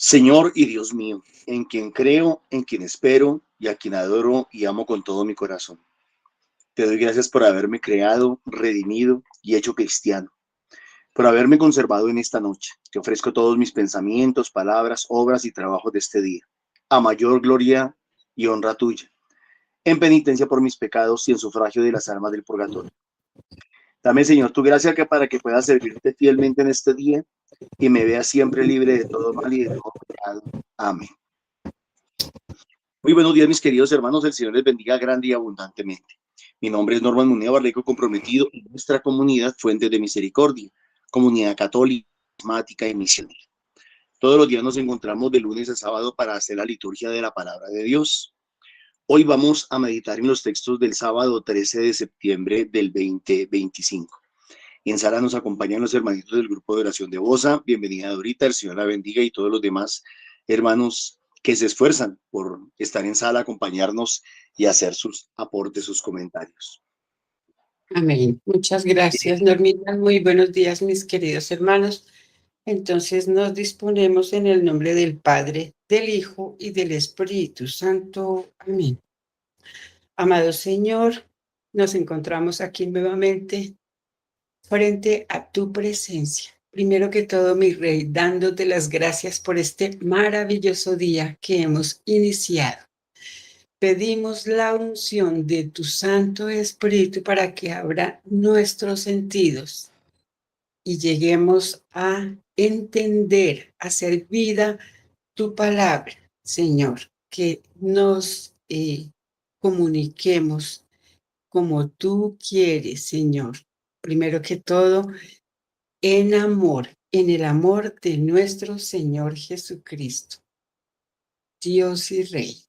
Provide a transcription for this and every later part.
Señor y Dios mío, en quien creo, en quien espero y a quien adoro y amo con todo mi corazón. Te doy gracias por haberme creado, redimido y hecho cristiano, por haberme conservado en esta noche. Te ofrezco todos mis pensamientos, palabras, obras y trabajos de este día, a mayor gloria y honra tuya, en penitencia por mis pecados y en sufragio de las almas del purgatorio. Dame, Señor, tu gracia para que pueda servirte fielmente en este día y me vea siempre libre de todo mal y de todo pecado. Amén. Muy buenos días, mis queridos hermanos. El Señor les bendiga grande y abundantemente. Mi nombre es Norman Munea Barleco, comprometido en nuestra comunidad Fuentes de Misericordia, comunidad católica, carismática y misionera. Todos los días nos encontramos de lunes a sábado para hacer la liturgia de la palabra de Dios. Hoy vamos a meditar en los textos del sábado 13 de septiembre del 2025. En sala nos acompañan los hermanitos del grupo de oración de Bosa. Bienvenida, Dorita, el Señor la bendiga, y todos los demás hermanos que se esfuerzan por estar en sala, acompañarnos y hacer sus aportes, sus comentarios. Amén. Muchas gracias, Normita. Muy buenos días, mis queridos hermanos. Entonces nos disponemos en el nombre del Padre, del Hijo y del Espíritu Santo. Amén. Amado Señor, nos encontramos aquí nuevamente frente a tu presencia. Primero que todo, mi Rey, dándote las gracias por este maravilloso día que hemos iniciado. Pedimos la unción de tu Santo Espíritu para que abra nuestros sentidos y lleguemos a entender, a hacer vida tu palabra, Señor, que nos comuniquemos como tú quieres, Señor. Primero que todo, en amor, en el amor de nuestro Señor Jesucristo, Dios y Rey.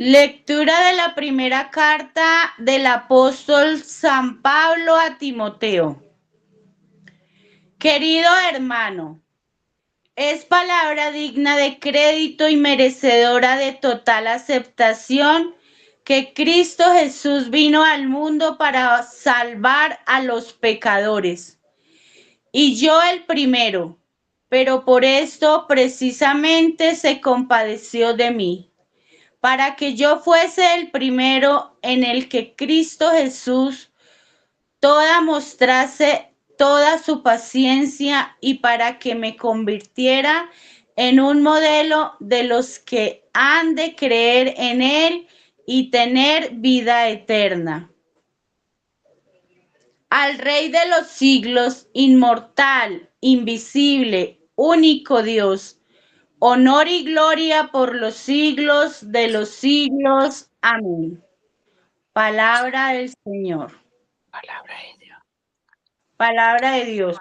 Lectura de la primera carta del apóstol San Pablo a Timoteo. Querido hermano, es palabra digna de crédito y merecedora de total aceptación que Cristo Jesús vino al mundo para salvar a los pecadores. Y yo el primero, pero por esto precisamente se compadeció de mí, para que yo fuese el primero en el que Cristo Jesús mostrase toda su paciencia y para que me convirtiera en un modelo de los que han de creer en Él y tener vida eterna. Al Rey de los siglos, inmortal, invisible, único Dios, honor y gloria por los siglos de los siglos. Amén. Palabra del Señor. Palabra de Dios. Palabra de Dios.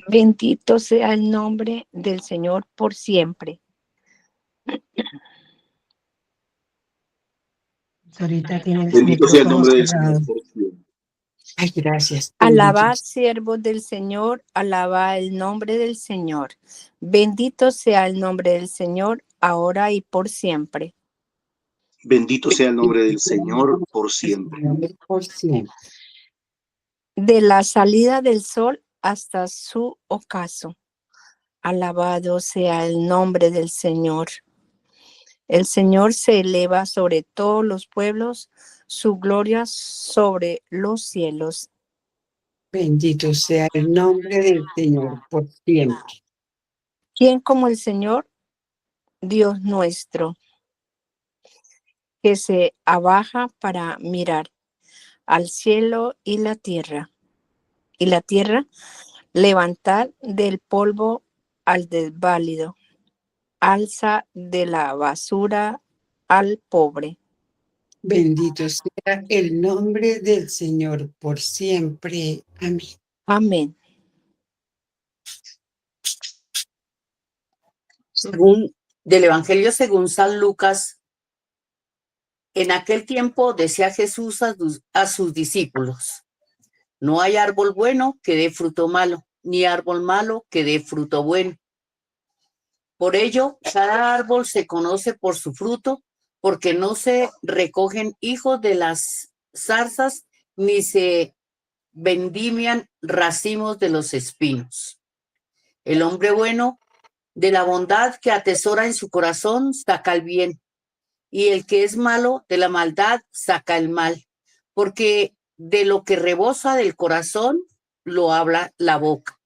Bendito sea el nombre del Señor por siempre. Ahorita tiene el Bendito sea el micrófono nombre del cerrado. Señor por siempre. Ay, gracias. Alabad, siervos del Señor, alabad el nombre del Señor. Bendito sea el nombre del Señor, ahora y por siempre. Bendito sea el nombre del Señor por siempre. Por siempre. De la salida del sol hasta su ocaso. Alabado sea el nombre del Señor. El Señor se eleva sobre todos los pueblos, su gloria sobre los cielos. Bendito sea el nombre del Señor por siempre. ¿Quién como el Señor, Dios nuestro, que se abaja para mirar al cielo y la tierra, levantar del polvo al desválido, alza de la basura al pobre? Bendito sea el nombre del Señor por siempre. Amén. Amén. Según del Evangelio según San Lucas, En aquel tiempo decía Jesús a sus discípulos: no hay árbol bueno que dé fruto malo, ni árbol malo que dé fruto bueno. Por ello, cada árbol se conoce por su fruto, porque no se recogen higos de las zarzas, ni se vendimian racimos de los espinos. El hombre bueno, de la bondad que atesora en su corazón, saca el bien, y el que es malo, de la maldad, saca el mal, porque de lo que rebosa del corazón, lo habla la boca.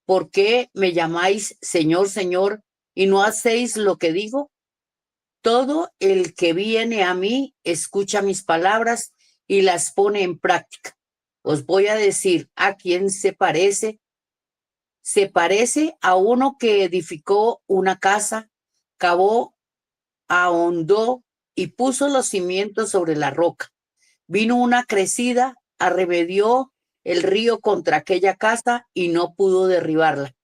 ¿Por qué me llamáis Señor, Señor, y no hacéis lo que digo? Todo el que viene a mí escucha mis palabras y las pone en práctica. Os voy a decir a quién se parece. Se parece a uno que edificó una casa, cavó, ahondó y puso los cimientos sobre la roca. Vino una crecida, arremedió el río contra aquella casa y no pudo derribarla,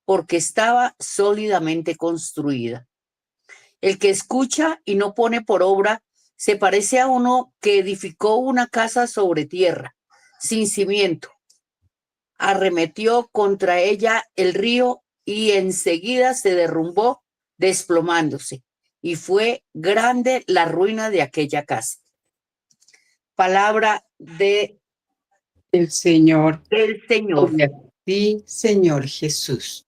porque estaba sólidamente construida. El que escucha y no pone por obra se parece a uno que edificó una casa sobre tierra, sin cimiento. Arremetió contra ella el río y enseguida se derrumbó, desplomándose, y fue grande la ruina de aquella casa. Palabra del Señor. Señor. Sí, Señor Jesús.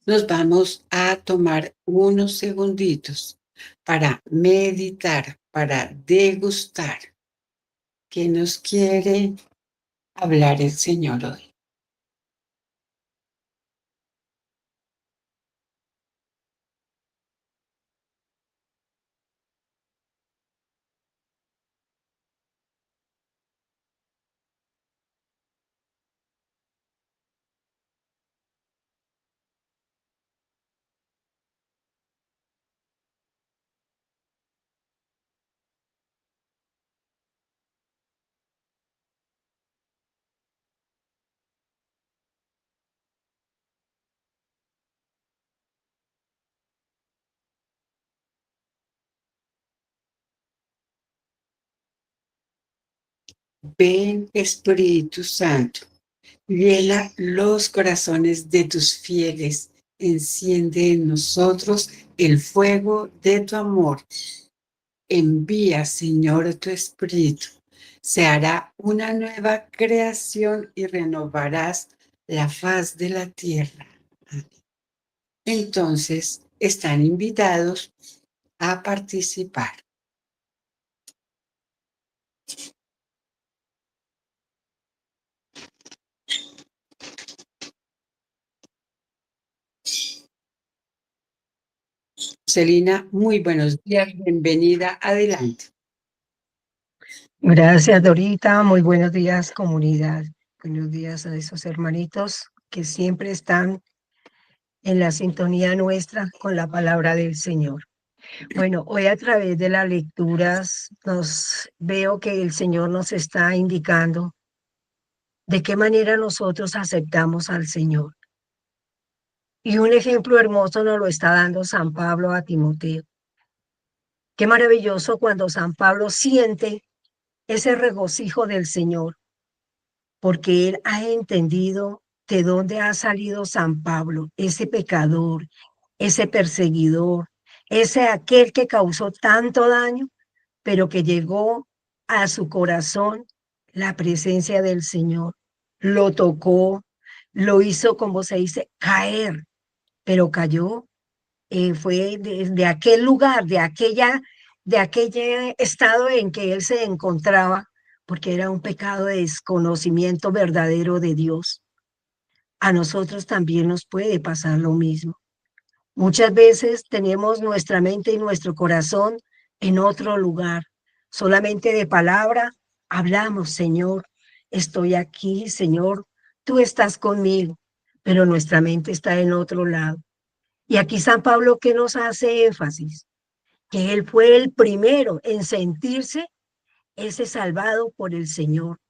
Nos vamos a tomar unos segunditos para meditar, para degustar. ¿Qué nos quiere hablar el Señor hoy? Ven, Espíritu Santo, llena los corazones de tus fieles, enciende en nosotros el fuego de tu amor. Envía, Señor, tu Espíritu. Se hará una nueva creación y renovarás la faz de la tierra. Entonces, están invitados a participar. Celina, muy buenos días, bienvenida, adelante. Gracias, Dorita. Muy buenos días, comunidad. Buenos días a esos hermanitos que siempre están en la sintonía nuestra con la palabra del Señor. Bueno, hoy a través de las lecturas veo que el Señor nos está indicando de qué manera nosotros aceptamos al Señor. Y un ejemplo hermoso nos lo está dando San Pablo a Timoteo. Qué maravilloso cuando San Pablo siente ese regocijo del Señor, porque él ha entendido de dónde ha salido San Pablo, ese pecador, ese perseguidor, ese aquel que causó tanto daño, pero que llegó a su corazón la presencia del Señor. Lo tocó, lo hizo, como se dice, caer, pero cayó, fue de aquel lugar, de aquel estado en que él se encontraba, porque era un pecado de desconocimiento verdadero de Dios. A nosotros también nos puede pasar lo mismo. Muchas veces tenemos nuestra mente y nuestro corazón en otro lugar. Solamente de palabra hablamos, Señor, estoy aquí, Señor, tú estás conmigo, pero nuestra mente está en otro lado. Y aquí San Pablo, ¿qué nos hace énfasis? Que él fue el primero en sentirse ese salvado por el Señor.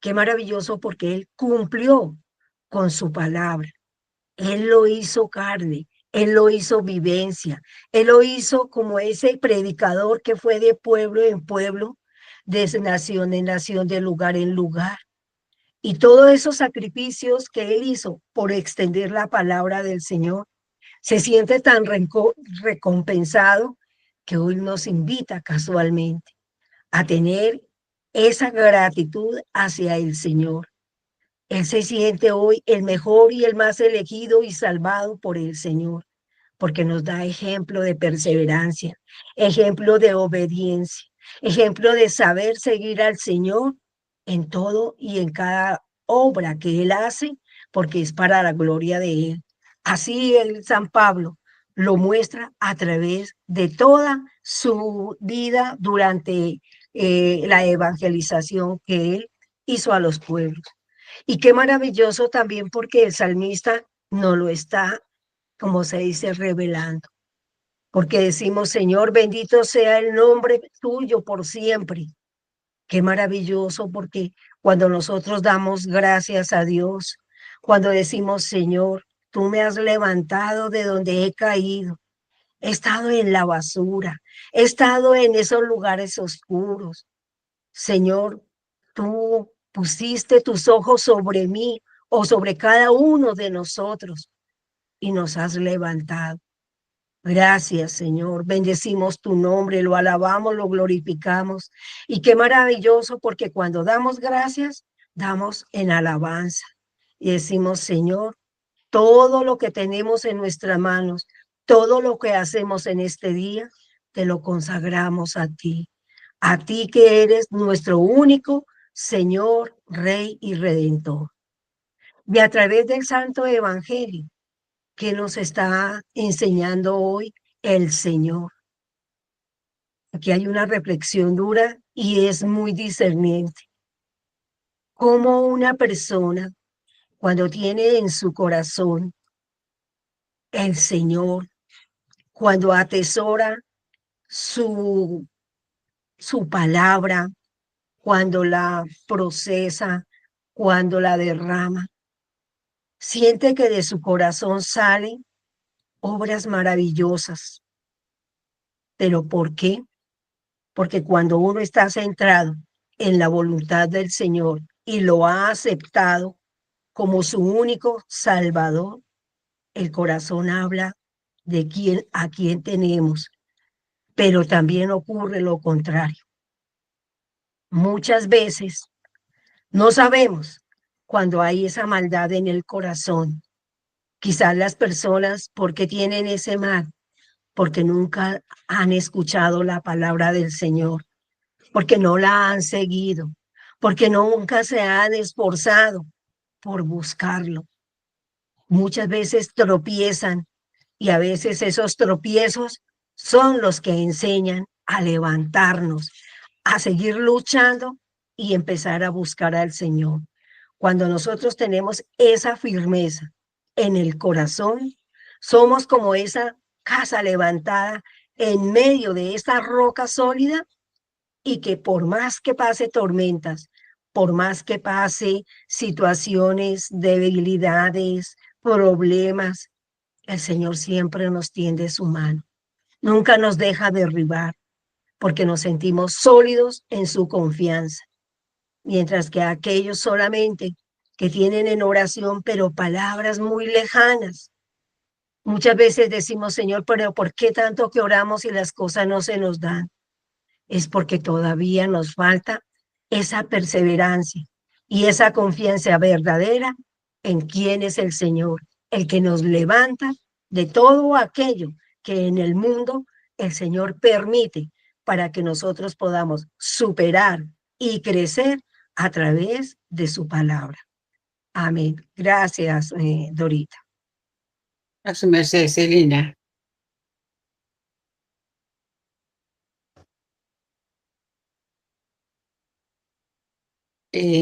Qué maravilloso, porque él cumplió con su palabra. Él lo hizo carne, Él lo hizo vivencia, Él lo hizo como ese predicador que fue de pueblo en pueblo, de nación en nación, de lugar en lugar. Y todos esos sacrificios que Él hizo por extender la palabra del Señor, se siente tan recompensado que hoy nos invita casualmente a tener esa gratitud hacia el Señor. Él se siente hoy el mejor y el más elegido y salvado por el Señor, porque nos da ejemplo de perseverancia, ejemplo de obediencia, ejemplo de saber seguir al Señor en todo y en cada obra que Él hace, porque es para la gloria de Él. Así el San Pablo lo muestra a través de toda su vida durante la evangelización que Él hizo a los pueblos. Y qué maravilloso también porque el salmista no lo está, como se dice, revelando. Porque decimos, Señor, bendito sea el nombre tuyo por siempre. Qué maravilloso porque cuando nosotros damos gracias a Dios, cuando decimos, Señor, tú me has levantado de donde he caído, he estado en la basura, he estado en esos lugares oscuros. Señor, tú pusiste tus ojos sobre mí o sobre cada uno de nosotros y nos has levantado. Gracias, Señor. Bendecimos tu nombre, lo alabamos, lo glorificamos. Y qué maravilloso, porque cuando damos gracias, damos en alabanza. Y decimos, Señor, todo lo que tenemos en nuestras manos, todo lo que hacemos en este día, te lo consagramos a ti que eres nuestro único Señor, Rey y Redentor. Y a través del Santo Evangelio que nos está enseñando hoy el Señor. Aquí hay una reflexión dura y es muy discerniente. Cómo una persona, cuando tiene en su corazón el Señor, cuando atesora su palabra, cuando la procesa, cuando la derrama, siente que de su corazón salen obras maravillosas. ¿Pero por qué? Porque cuando uno está centrado en la voluntad del Señor y lo ha aceptado como su único Salvador, el corazón habla de a quién tenemos, pero también ocurre lo contrario. Muchas veces no sabemos cuando hay esa maldad en el corazón. Quizás las personas, ¿porque tienen ese mal? Porque nunca han escuchado la palabra del Señor, porque no la han seguido, porque nunca se han esforzado por buscarlo. Muchas veces tropiezan y a veces esos tropiezos son los que enseñan a levantarnos, a seguir luchando y empezar a buscar al Señor. Cuando nosotros tenemos esa firmeza en el corazón, somos como esa casa levantada en medio de esta roca sólida y que por más que pase tormentas, por más que pase situaciones, debilidades, problemas, el Señor siempre nos tiende su mano. Nunca nos deja derribar porque nos sentimos sólidos en su confianza. Mientras que aquellos solamente que tienen en oración, pero palabras muy lejanas. Muchas veces decimos, Señor, pero ¿por qué tanto que oramos y las cosas no se nos dan? Es porque todavía nos falta esa perseverancia y esa confianza verdadera en quién es el Señor, el que nos levanta de todo aquello que en el mundo el Señor permite para que nosotros podamos superar y crecer a través de su palabra. Amén. Gracias, Dorita. A su merced, Celina.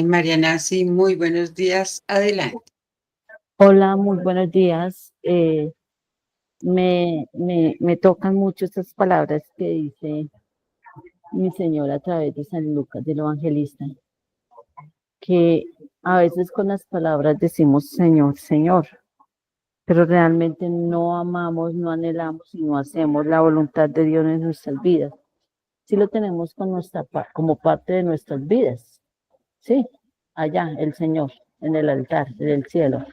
María Nancy, muy buenos días. Adelante. Hola, muy buenos días. Me tocan mucho estas palabras que dice mi Señor a través de San Lucas, del evangelista, que a veces con las palabras decimos Señor, Señor, pero realmente no amamos, no anhelamos y no hacemos la voluntad de Dios en nuestras vidas. Sí lo tenemos con como parte de nuestras vidas, sí, allá el Señor, en el altar, en el cielo,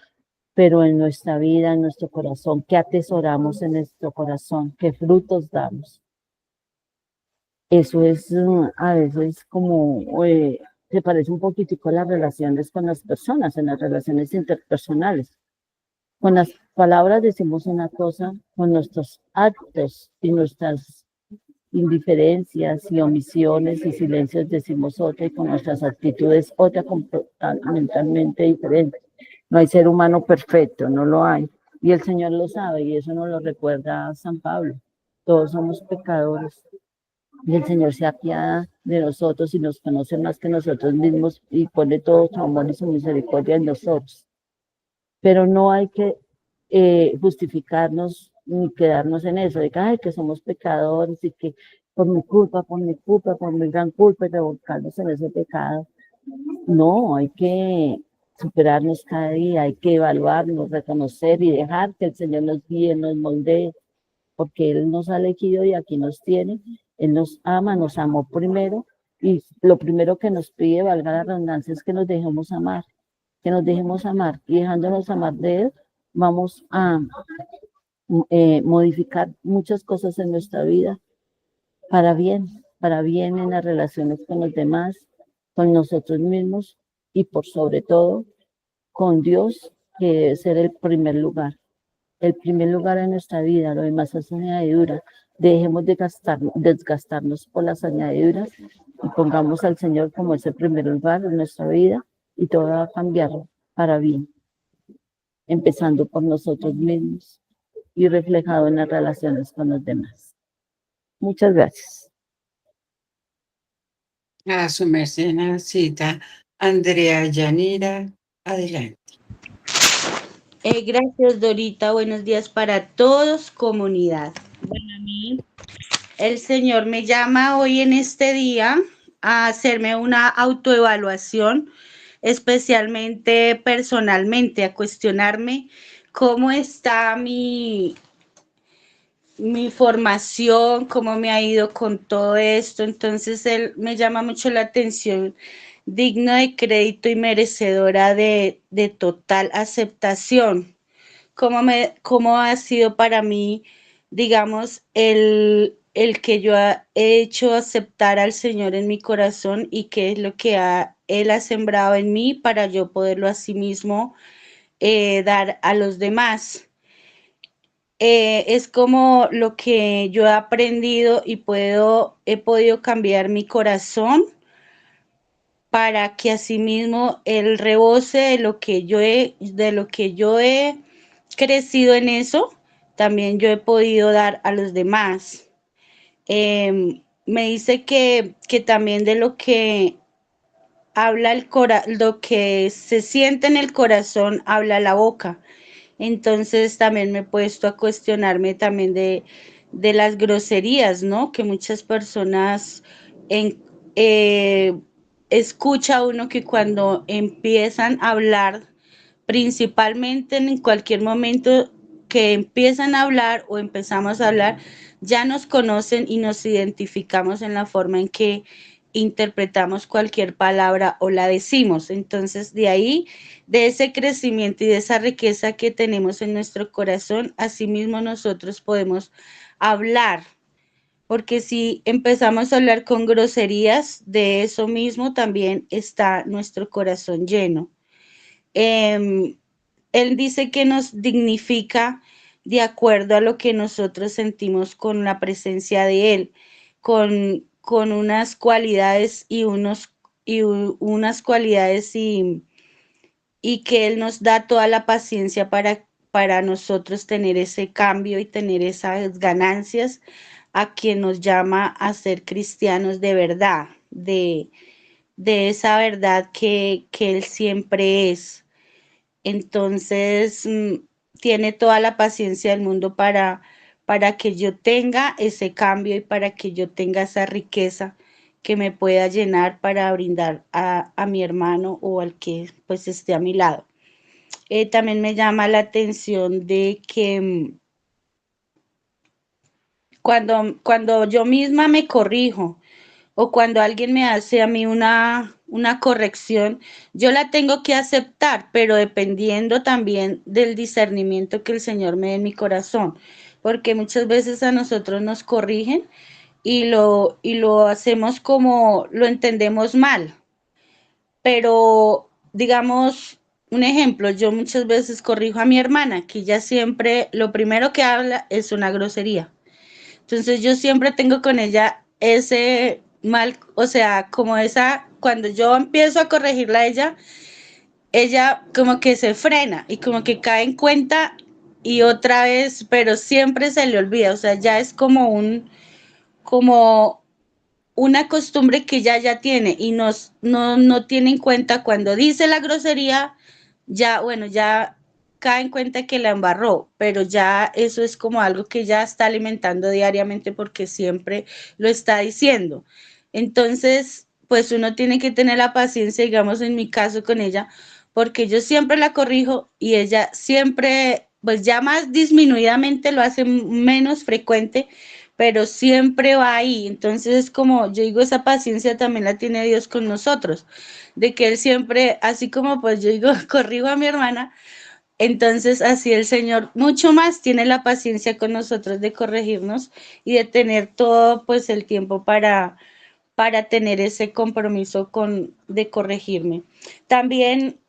pero en nuestra vida, en nuestro corazón, ¿qué atesoramos en nuestro corazón? ¿Qué frutos damos? Eso es a veces como, se parece un poquitico a las relaciones con las personas, en las relaciones interpersonales. Con las palabras decimos una cosa, con nuestros actos y nuestras indiferencias y omisiones y silencios decimos otra, y con nuestras actitudes otra completamente diferente. No hay ser humano perfecto, no lo hay. Y el Señor lo sabe, y eso nos lo recuerda San Pablo. Todos somos pecadores. Y el Señor se apiada de nosotros y nos conoce más que nosotros mismos y pone todo su amor y su misericordia en nosotros. Pero no hay que justificarnos ni quedarnos en eso, de que, ay, que somos pecadores y que por mi culpa, por mi gran culpa, y revolcarnos en ese pecado. No, hay que superarnos cada día, hay que evaluarnos, reconocer y dejar que el Señor nos guíe, nos moldee, porque Él nos ha elegido y aquí nos tiene. Él nos ama, nos amó primero, y lo primero que nos pide, valga la redundancia, es que nos dejemos amar, que nos dejemos amar, y dejándonos amar de Él, vamos a modificar muchas cosas en nuestra vida para bien en las relaciones con los demás, con nosotros mismos y por sobre todo con Dios, que debe ser el primer lugar en nuestra vida. Lo demás es añadidura. Dejemos de desgastarnos por las añadiduras y pongamos al Señor como ese primer lugar en nuestra vida, y todo va a cambiar para bien, empezando por nosotros mismos y reflejado en las relaciones con los demás. Muchas gracias. A su merced, Nancita. Andrea Yanira, adelante. Gracias, Dorita. Buenos días para todos, comunidad. Bueno, a mí el Señor me llama hoy en este día a hacerme una autoevaluación, especialmente personalmente, a cuestionarme cómo está mi formación, cómo me ha ido con todo esto. Entonces, él me llama mucho la atención, digna de crédito y merecedora de total aceptación. ¿Cómo ha sido para mí, digamos, el que yo he hecho aceptar al Señor en mi corazón, y qué es lo que Él ha sembrado en mí para yo poderlo a sí mismo dar a los demás? Es como lo que yo he aprendido y he podido cambiar mi corazón para que asimismo el rebose de lo que yo he crecido en eso, también yo he podido dar a los demás. Me dice que también de lo que habla lo que se siente en el corazón, habla la boca. Entonces también me he puesto a cuestionarme también de las groserías, ¿no? Que muchas personas escucha uno que cuando empiezan a hablar, principalmente en cualquier momento que empiezan a hablar o empezamos a hablar, ya nos conocen y nos identificamos en la forma en que interpretamos cualquier palabra o la decimos. Entonces, de ahí, de ese crecimiento y de esa riqueza que tenemos en nuestro corazón, asimismo nosotros podemos hablar, porque si empezamos a hablar con groserías, de eso mismo también está nuestro corazón lleno. Él dice que nos dignifica de acuerdo a lo que nosotros sentimos con la presencia de Él, con unas cualidades unas cualidades y que Él nos da toda la paciencia para nosotros tener ese cambio y tener esas ganancias, a quien nos llama a ser cristianos de verdad, de esa verdad que Él siempre es. Entonces, tiene toda la paciencia del mundo para que yo tenga ese cambio y para que yo tenga esa riqueza que me pueda llenar para brindar a mi hermano o al que pues esté a mi lado. También me llama la atención de que cuando yo misma me corrijo o cuando alguien me hace a mí una corrección, yo la tengo que aceptar, pero dependiendo también del discernimiento que el Señor me dé en mi corazón, porque muchas veces a nosotros nos corrigen y lo hacemos como lo entendemos mal, pero digamos, un ejemplo, yo muchas veces corrijo a mi hermana, que ella siempre, lo primero que habla es una grosería. Entonces yo siempre tengo con ella ese mal, o sea, como esa, cuando yo empiezo a corregirla a ella como que se frena y como que cae en cuenta y otra vez, pero siempre se le olvida, o sea, ya es como una costumbre que ya tiene y no tiene en cuenta cuando dice la grosería, ya, bueno, ya cae en cuenta que la embarró, pero ya eso es como algo que ya está alimentando diariamente porque siempre lo está diciendo. Entonces, pues uno tiene que tener la paciencia, digamos en mi caso con ella, porque yo siempre la corrijo y ella siempre, pues ya más disminuidamente lo hace menos frecuente, pero siempre va ahí. Entonces es como, yo digo, esa paciencia también la tiene Dios con nosotros, de que Él siempre, así como pues yo digo, corrijo a mi hermana, entonces así el Señor mucho más tiene la paciencia con nosotros de corregirnos y de tener todo pues el tiempo para tener ese compromiso de corregirme. También,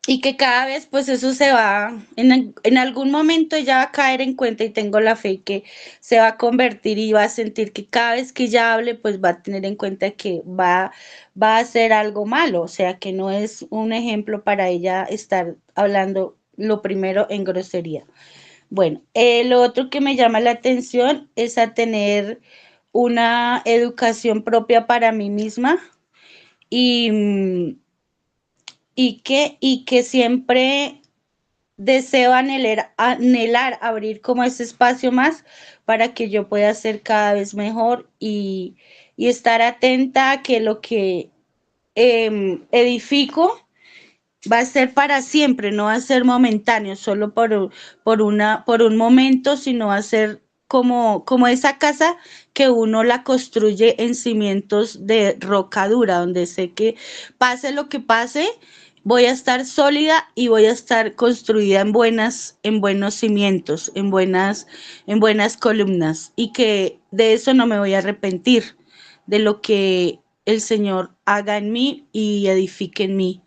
y que cada vez pues eso se va, en algún momento ella va a caer en cuenta y tengo la fe que se va a convertir y va a sentir que cada vez que ella hable pues va a tener en cuenta que va a hacer algo malo, o sea que no es un ejemplo para ella estar hablando lo primero en grosería. Bueno, lo otro que me llama la atención es a tener una educación propia para mí misma y, y que siempre deseo anhelar abrir como ese espacio más para que yo pueda ser cada vez mejor y estar atenta a que lo que edifico va a ser para siempre, no va a ser momentáneo, solo por un momento, sino va a ser como esa casa que uno la construye en cimientos de roca dura, donde sé que pase lo que pase, voy a estar sólida y voy a estar construida en buenos cimientos, en buenas columnas, y que de eso no me voy a arrepentir, de lo que el Señor haga en mí y edifique en mí.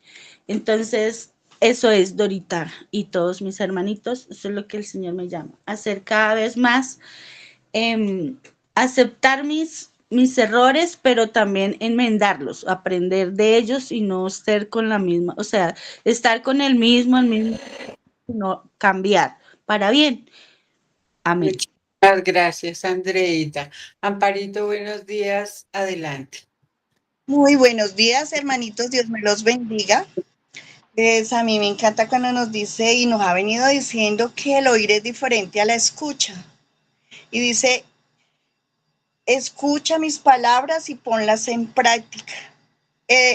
Entonces, eso es Dorita y todos mis hermanitos, eso es lo que el Señor me llama, hacer cada vez más, em, aceptar mis errores, pero también enmendarlos, aprender de ellos y no ser con la misma, o sea, estar con el mismo, no cambiar para bien. Amén. Muchas gracias, Andreita. Amparito, buenos días. Adelante. Muy buenos días, hermanitos. Dios me los bendiga. Pues a mí me encanta cuando nos dice y nos ha venido diciendo que el oír es diferente a la escucha. Y dice, escucha mis palabras y ponlas en práctica.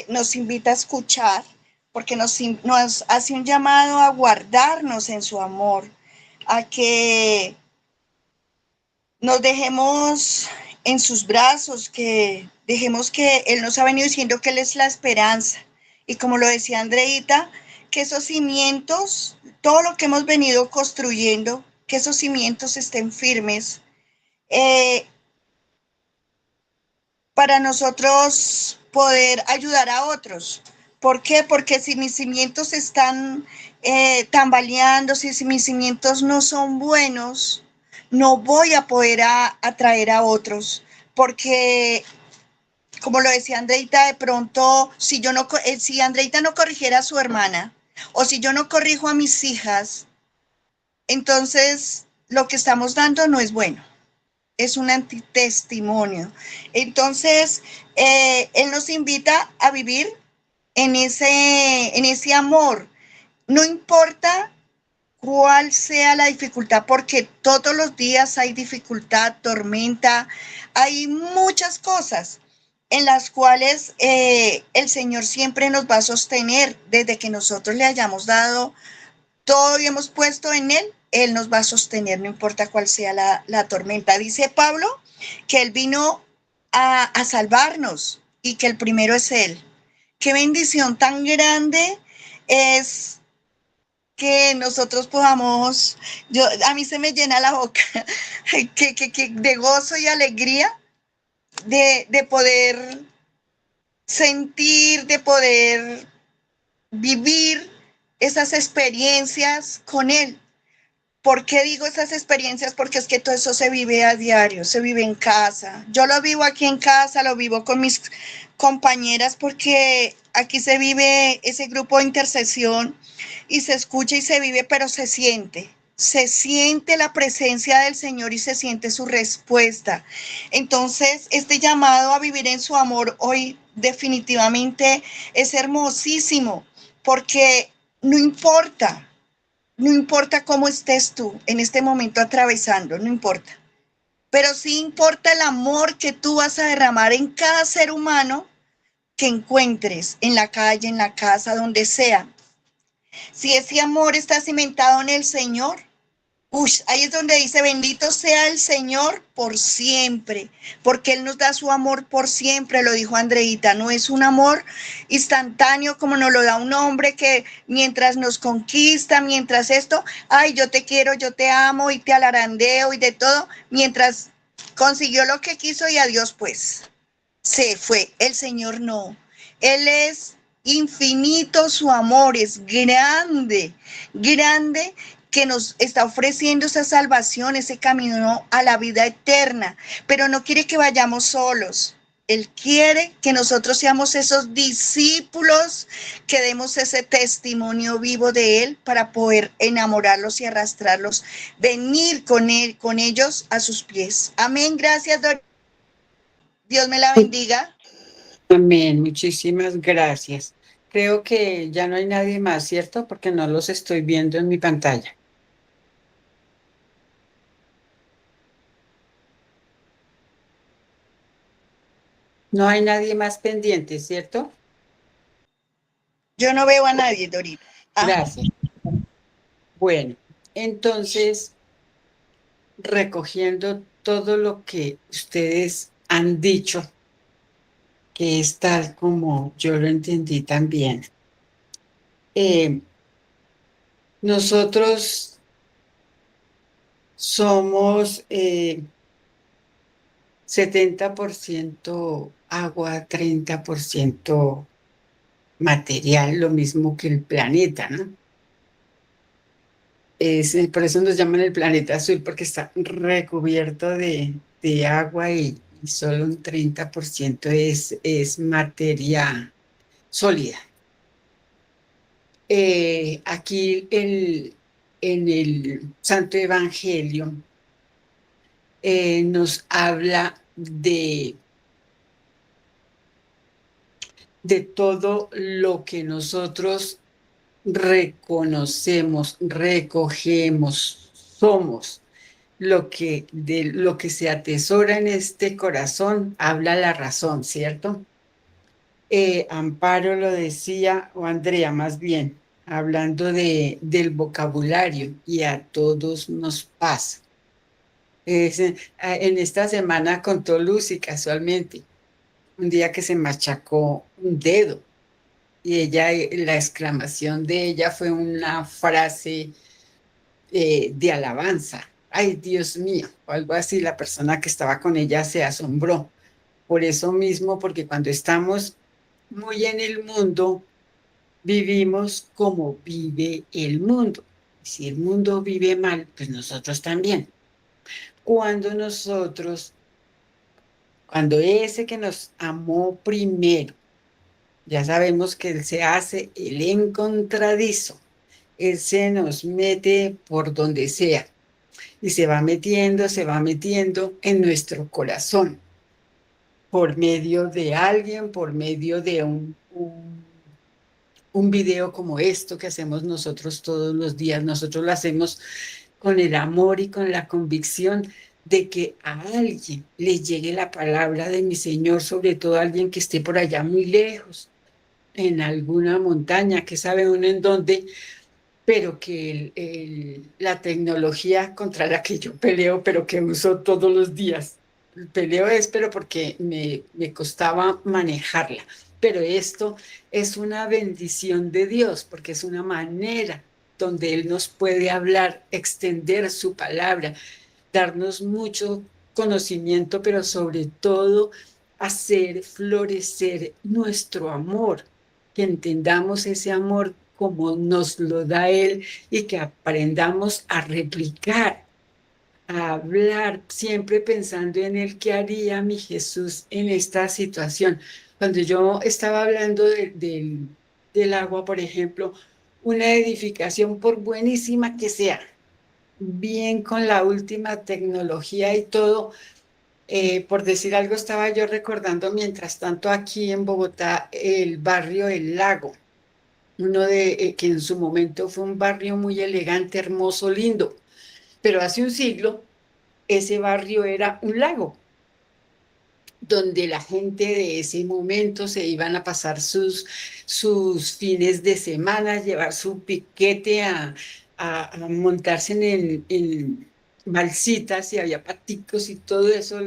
Nos invita a escuchar porque nos hace un llamado a guardarnos en su amor, a que nos dejemos en sus brazos, que dejemos que Él nos ha venido diciendo que Él es la esperanza. Y como lo decía Andreita, que esos cimientos, todo lo que hemos venido construyendo, que esos cimientos estén firmes, para nosotros poder ayudar a otros. ¿Por qué? Porque si mis cimientos están tambaleando, si mis cimientos no son buenos, no voy a poder atraer a otros, porque como lo decía Andreita, de pronto, si Andreita no corrigiera a su hermana, o si yo no corrijo a mis hijas, entonces lo que estamos dando no es bueno, es un antitestimonio. Entonces, Él nos invita a vivir en ese amor, no importa cuál sea la dificultad, porque todos los días hay dificultad, tormenta, hay muchas cosas, en las cuales el Señor siempre nos va a sostener desde que nosotros le hayamos dado todo y hemos puesto en Él nos va a sostener, no importa cuál sea la tormenta. Dice Pablo que Él vino a salvarnos y que el primero es Él. Qué bendición tan grande es que nosotros podamos, a mí se me llena la boca, que de gozo y alegría de poder sentir, de poder vivir esas experiencias con Él. ¿Por qué digo esas experiencias? Porque es que todo eso se vive a diario, se vive en casa. Yo lo vivo aquí en casa, lo vivo con mis compañeras porque aquí se vive ese grupo de intercesión y se escucha y se vive, pero se siente la presencia del Señor y se siente su respuesta. Entonces, este llamado a vivir en su amor hoy definitivamente es hermosísimo porque no importa cómo estés tú en este momento atravesando, no importa. Pero sí importa el amor que tú vas a derramar en cada ser humano que encuentres en la calle, en la casa, donde sea. Si ese amor está cimentado en el Señor, ahí es donde dice, bendito sea el Señor por siempre, porque Él nos da su amor por siempre, lo dijo Andreita, no es un amor instantáneo como nos lo da un hombre que mientras nos conquista, mientras esto, ay, yo te quiero, yo te amo y te alarandeo y de todo, mientras consiguió lo que quiso y adiós pues, se fue. El Señor no, Él es infinito, su amor es grande, grande, que nos está ofreciendo esa salvación, ese camino a la vida eterna, pero no quiere que vayamos solos. Él quiere que nosotros seamos esos discípulos, que demos ese testimonio vivo de Él para poder enamorarlos y arrastrarlos, venir con Él, con ellos a sus pies. Amén, gracias, Dios me la bendiga. Amén, muchísimas gracias. Creo que ya no hay nadie más, ¿cierto? Porque no los estoy viendo en mi pantalla. No hay nadie más pendiente, ¿cierto? Yo no veo a nadie, Dorita. Gracias. Bueno, entonces, recogiendo todo lo que ustedes han dicho, que es tal como yo lo entendí también. Nosotros somos 70% agua, 30% material, lo mismo que el planeta, ¿no? Por eso nos llaman el planeta azul, porque está recubierto de agua y solo un 30% es materia sólida. Aquí en el Santo Evangelio nos habla de todo lo que nosotros reconocemos, recogemos, somos, de lo que se atesora en este corazón, habla la razón, ¿cierto? Amparo lo decía, o Andrea más bien, hablando del vocabulario, y a todos nos pasa. En esta semana contó Lucy casualmente, un día que se machacó un dedo, y la exclamación de ella fue una frase de alabanza. Ay, Dios mío, o algo así. La persona que estaba con ella se asombró. Por eso mismo, porque cuando estamos muy en el mundo, vivimos como vive el mundo. Si el mundo vive mal, pues nosotros también. Cuando ese que nos amó primero, ya sabemos que Él se hace el encontradizo, Él se nos mete por donde sea y se va metiendo en nuestro corazón por medio de alguien, por medio de un video como esto que hacemos nosotros todos los días. Nosotros lo hacemos con el amor y con la convicción de que a alguien le llegue la palabra de mi Señor, sobre todo a alguien que esté por allá muy lejos, en alguna montaña, que sabe uno en dónde, pero que la tecnología contra la que yo peleo, pero que uso todos los días, peleo es, pero porque me costaba manejarla. Pero esto es una bendición de Dios, porque es una manera donde Él nos puede hablar, extender su palabra, darnos mucho conocimiento, pero sobre todo hacer florecer nuestro amor, que entendamos ese amor como nos lo da Él y que aprendamos a replicar, a hablar, siempre pensando en el que haría mi Jesús en esta situación. Cuando yo estaba hablando del agua, por ejemplo, una edificación, por buenísima que sea, bien con la última tecnología y todo, por decir algo, estaba yo recordando mientras tanto aquí en Bogotá el barrio El Lago, uno de que en su momento fue un barrio muy elegante, hermoso, lindo, pero hace un siglo ese barrio era un lago donde la gente de ese momento se iban a pasar sus fines de semana, llevar su piquete a montarse en balsitas, y había paticos y todo eso,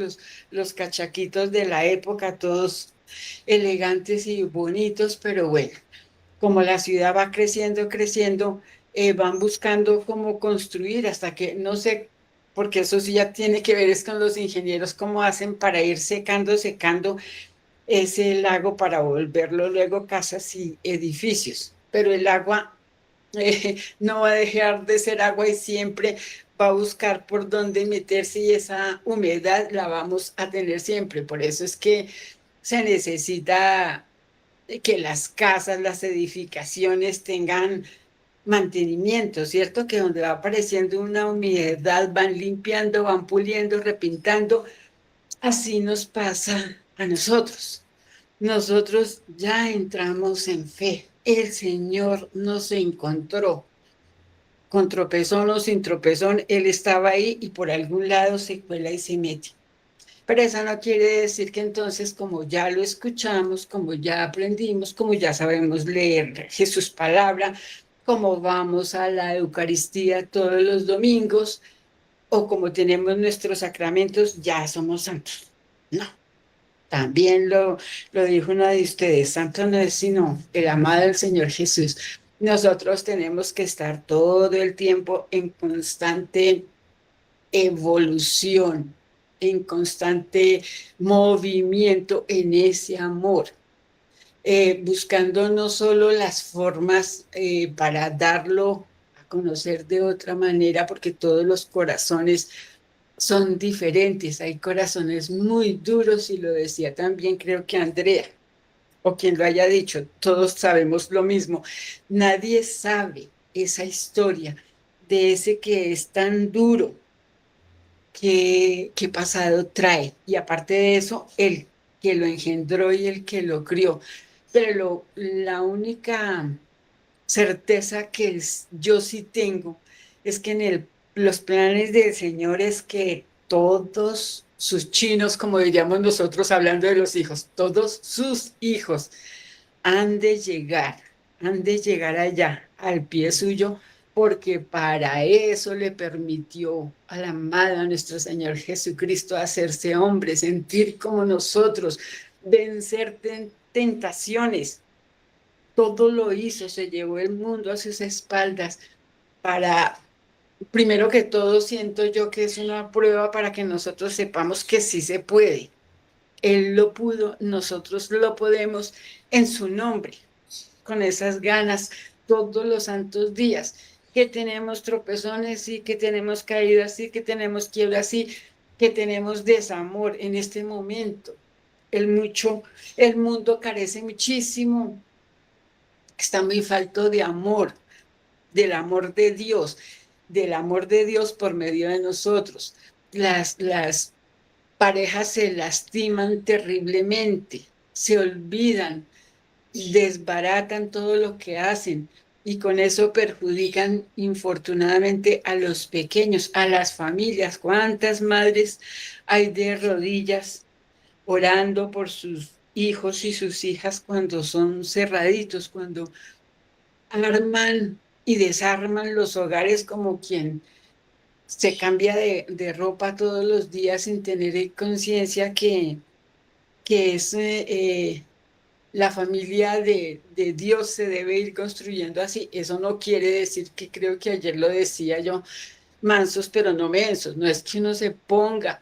los cachaquitos de la época, todos elegantes y bonitos, pero bueno, como la ciudad va creciendo, creciendo, van buscando cómo construir hasta que, no sé, porque eso sí ya tiene que ver es con los ingenieros, cómo hacen para ir secando, secando ese lago para volverlo luego casas y edificios. Pero el agua no va a dejar de ser agua y siempre va a buscar por dónde meterse, y esa humedad la vamos a tener siempre. Por eso es que se necesita que las casas, las edificaciones tengan mantenimiento, ¿cierto? Que donde va apareciendo una humedad van limpiando, van puliendo, repintando. Así nos pasa a nosotros. Nosotros ya entramos en fe. El Señor nos encontró. Con tropezón o sin tropezón, Él estaba ahí y por algún lado se cuela y se mete. Pero eso no quiere decir que entonces, como ya lo escuchamos, como ya aprendimos, como ya sabemos leer Jesús palabra, como vamos a la Eucaristía todos los domingos, o como tenemos nuestros sacramentos, ya somos santos. No, también lo dijo una de ustedes, santo no es sino el amado del Señor Jesús. Nosotros tenemos que estar todo el tiempo en constante evolución, en constante movimiento en ese amor, buscando no solo las formas para darlo a conocer de otra manera, porque todos los corazones son diferentes. Hay corazones muy duros, y lo decía también creo que Andrea, o quien lo haya dicho, todos sabemos lo mismo. Nadie sabe esa historia de ese que es tan duro, qué pasado trae. Y aparte de eso, el que lo engendró y el que lo crió. Pero la única certeza que yo sí tengo es que los planes del Señor es que todos sus chinos, como diríamos nosotros hablando de los hijos, todos sus hijos han de llegar allá, al pie suyo, porque para eso le permitió a la amada, a nuestro Señor Jesucristo, hacerse hombre, sentir como nosotros, vencer tentaciones. Todo lo hizo, se llevó el mundo a sus espaldas para, primero que todo, siento yo que es una prueba para que nosotros sepamos que sí se puede. Él lo pudo, nosotros lo podemos en su nombre, con esas ganas todos los santos días, que tenemos tropezones, sí, que tenemos caídas, sí, que tenemos quiebras, sí, que tenemos desamor en este momento. El mundo carece muchísimo, está muy falto de amor, del amor de Dios por medio de nosotros. Las parejas se lastiman terriblemente, se olvidan, desbaratan todo lo que hacen, y con eso perjudican infortunadamente a los pequeños, a las familias. ¿Cuántas madres hay de rodillas orando por sus hijos y sus hijas cuando son cerraditos, cuando arman y desarman los hogares como quien se cambia de ropa todos los días sin tener conciencia que es la familia de Dios se debe ir construyendo así? Eso no quiere decir que, creo que ayer lo decía yo, mansos pero no mensos. No es que uno se ponga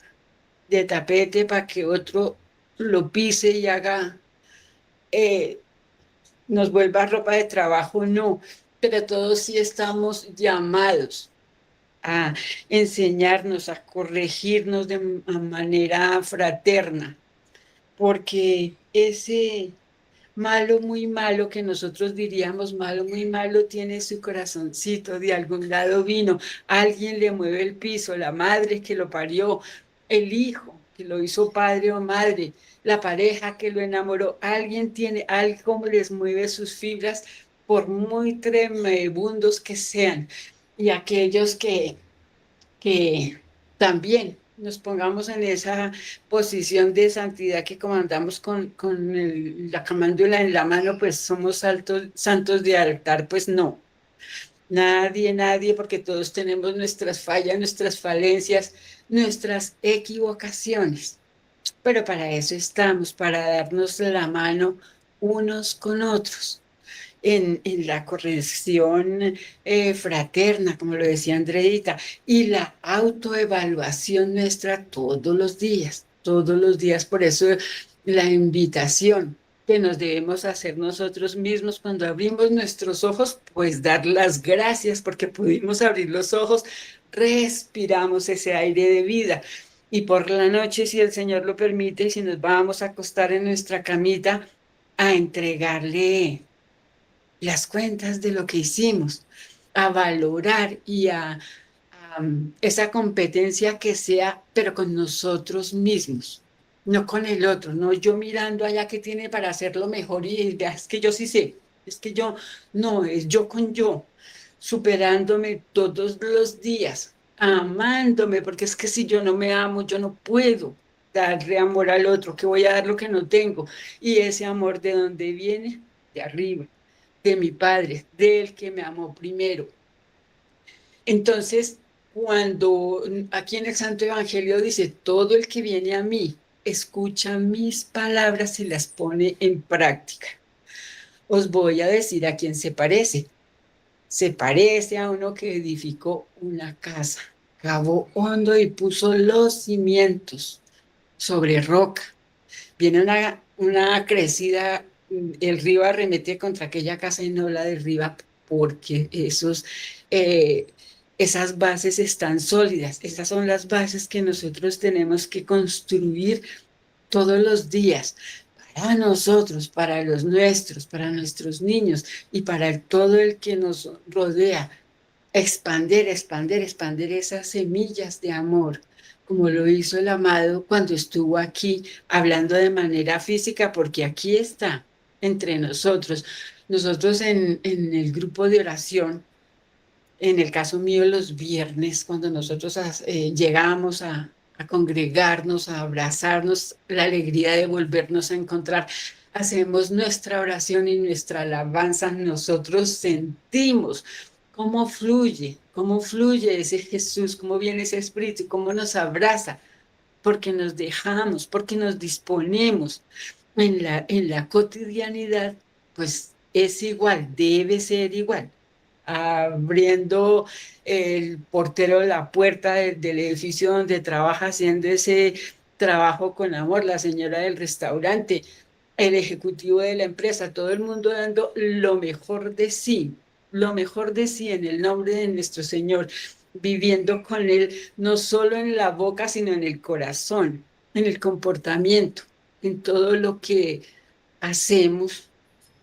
de tapete para que otro lo pise y haga, nos vuelva ropa de trabajo, no. Pero todos sí estamos llamados a enseñarnos, a corregirnos de manera fraterna, porque ese malo, muy malo, que nosotros diríamos malo, muy malo, tiene su corazoncito, de algún lado vino, alguien le mueve el piso, la madre que lo parió, el hijo que lo hizo padre o madre, la pareja que lo enamoró, alguien tiene, algo les mueve sus fibras, por muy tremebundos que sean, y aquellos que también nos pongamos en esa posición de santidad que comandamos con la camándula en la mano, pues somos santos de altar, pues no. Nadie, nadie, porque todos tenemos nuestras fallas, nuestras falencias, nuestras equivocaciones. Pero para eso estamos, para darnos la mano unos con otros en la corrección fraterna, como lo decía Andreita, y la autoevaluación nuestra todos los días. Por eso la invitación que nos debemos hacer nosotros mismos cuando abrimos nuestros ojos, pues dar las gracias porque pudimos abrir los ojos, respiramos ese aire de vida. Y por la noche, si el Señor lo permite, si nos vamos a acostar en nuestra camita, a entregarle las cuentas de lo que hicimos, a valorar y a esa competencia que sea, pero con nosotros mismos, no con el otro, no yo mirando allá qué tiene para hacerlo mejor y vea, es que yo sí sé, es que yo, no, es yo con yo, superándome todos los días, amándome, porque es que si yo no me amo, yo no puedo darle amor al otro, que voy a dar lo que no tengo. Y ese amor, ¿de dónde viene? De arriba, de mi Padre, del que me amó primero. Entonces, cuando aquí en el Santo Evangelio dice, todo el que viene a mí, escucha mis palabras y las pone en práctica. Os voy a decir a quién se parece. Se parece a uno que edificó una casa, cavó hondo y puso los cimientos sobre roca. Viene una crecida, el río arremete contra aquella casa y no la derriba porque esas bases están sólidas. Esas son las bases que nosotros tenemos que construir todos los días para nosotros, para los nuestros, para nuestros niños y para todo el que nos rodea. Expander esas semillas de amor, como lo hizo el amado cuando estuvo aquí hablando de manera física, porque aquí está entre nosotros. Nosotros en el grupo de oración, en el caso mío los viernes, cuando nosotros llegamos a congregarnos, a abrazarnos, la alegría de volvernos a encontrar, hacemos nuestra oración y nuestra alabanza, nosotros sentimos cómo fluye ese Jesús, cómo viene ese Espíritu, cómo nos abraza, porque nos dejamos, porque nos disponemos en la cotidianidad, pues es igual, debe ser igual. Abriendo el portero de la puerta del edificio donde trabaja, haciendo ese trabajo con amor, la señora del restaurante, el ejecutivo de la empresa, todo el mundo dando lo mejor de sí en el nombre de nuestro Señor, viviendo con Él no solo en la boca, sino en el corazón, en el comportamiento, en todo lo que hacemos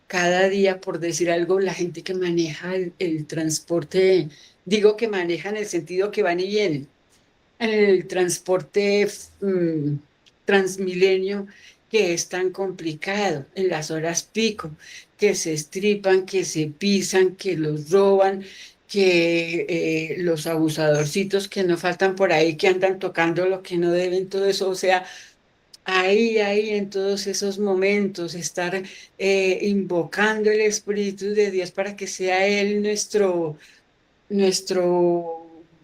cada día. Por decir algo, la gente que maneja el transporte, digo que maneja en el sentido que van y vienen, el transporte Transmilenio, que es tan complicado en las horas pico, que se estripan, que se pisan, que los roban, que los abusadorcitos que no faltan por ahí, que andan tocando lo que no deben, todo eso, o sea, ahí, en todos esos momentos, estar invocando el Espíritu de Dios para que sea Él nuestro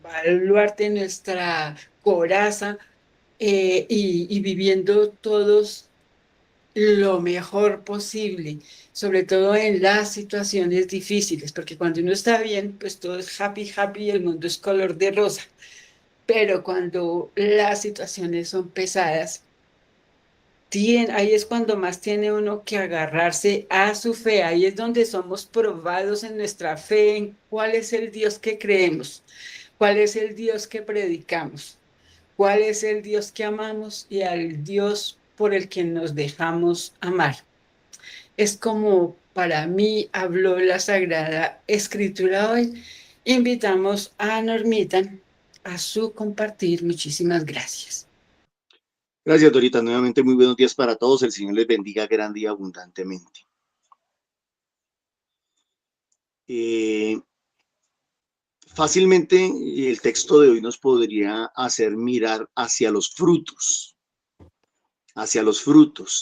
baluarte, nuestra coraza, y viviendo todos lo mejor posible, sobre todo en las situaciones difíciles, porque cuando uno está bien, pues todo es happy, happy y el mundo es color de rosa, pero cuando las situaciones son pesadas, ahí es cuando más tiene uno que agarrarse a su fe, ahí es donde somos probados en nuestra fe, en cuál es el Dios que creemos, cuál es el Dios que predicamos, cuál es el Dios que amamos y al Dios por el que nos dejamos amar. Es como para mí habló la Sagrada Escritura hoy. Invitamos a Normita a su compartir. Muchísimas gracias. Gracias, Dorita. Nuevamente, muy buenos días para todos. El Señor les bendiga grande y abundantemente. Fácilmente el texto de hoy nos podría hacer mirar hacia los frutos,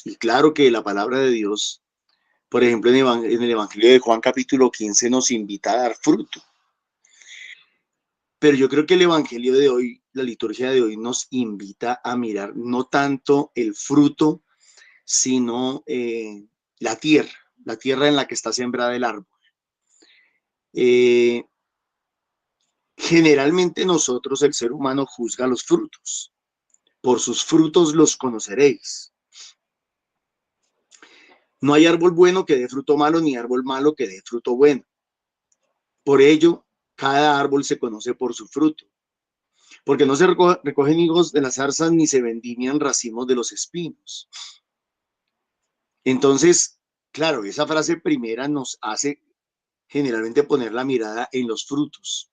Y claro que la palabra de Dios, por ejemplo, en el Evangelio de Juan capítulo 15 nos invita a dar fruto. Pero yo creo que el Evangelio de hoy, la liturgia de hoy, nos invita a mirar no tanto el fruto, sino la tierra en la que está sembrada el árbol. Generalmente nosotros, el ser humano, juzga los frutos. Por sus frutos los conoceréis. No hay árbol bueno que dé fruto malo, ni árbol malo que dé fruto bueno. Por ello, cada árbol se conoce por su fruto. Porque no se recogen higos de las zarzas, ni se vendimian racimos de los espinos. Entonces, claro, esa frase primera nos hace generalmente poner la mirada en los frutos.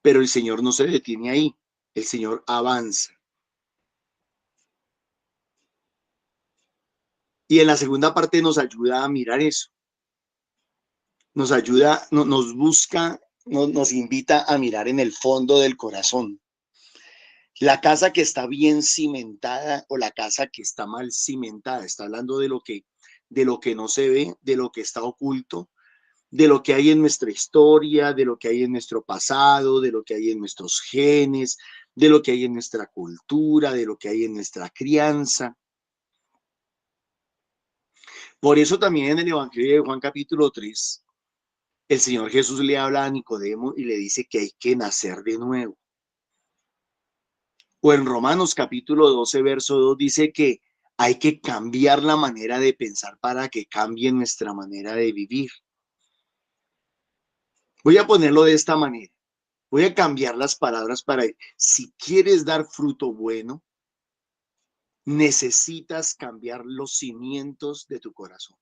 Pero el Señor no se detiene ahí. El Señor avanza. Y en la segunda parte nos ayuda a mirar eso. Nos ayuda, nos busca, nos invita a mirar en el fondo del corazón. La casa que está bien cimentada o la casa que está mal cimentada. Está hablando de lo que no se ve, de lo que está oculto, de lo que hay en nuestra historia, de lo que hay en nuestro pasado, de lo que hay en nuestros genes, de lo que hay en nuestra cultura, de lo que hay en nuestra crianza. Por eso también en el Evangelio de Juan capítulo 3, el Señor Jesús le habla a Nicodemo y le dice que hay que nacer de nuevo. O en Romanos capítulo 12, verso 2, dice que hay que cambiar la manera de pensar para que cambie nuestra manera de vivir. Voy a ponerlo de esta manera. Voy a cambiar las palabras para, si quieres dar fruto bueno, necesitas cambiar los cimientos de tu corazón.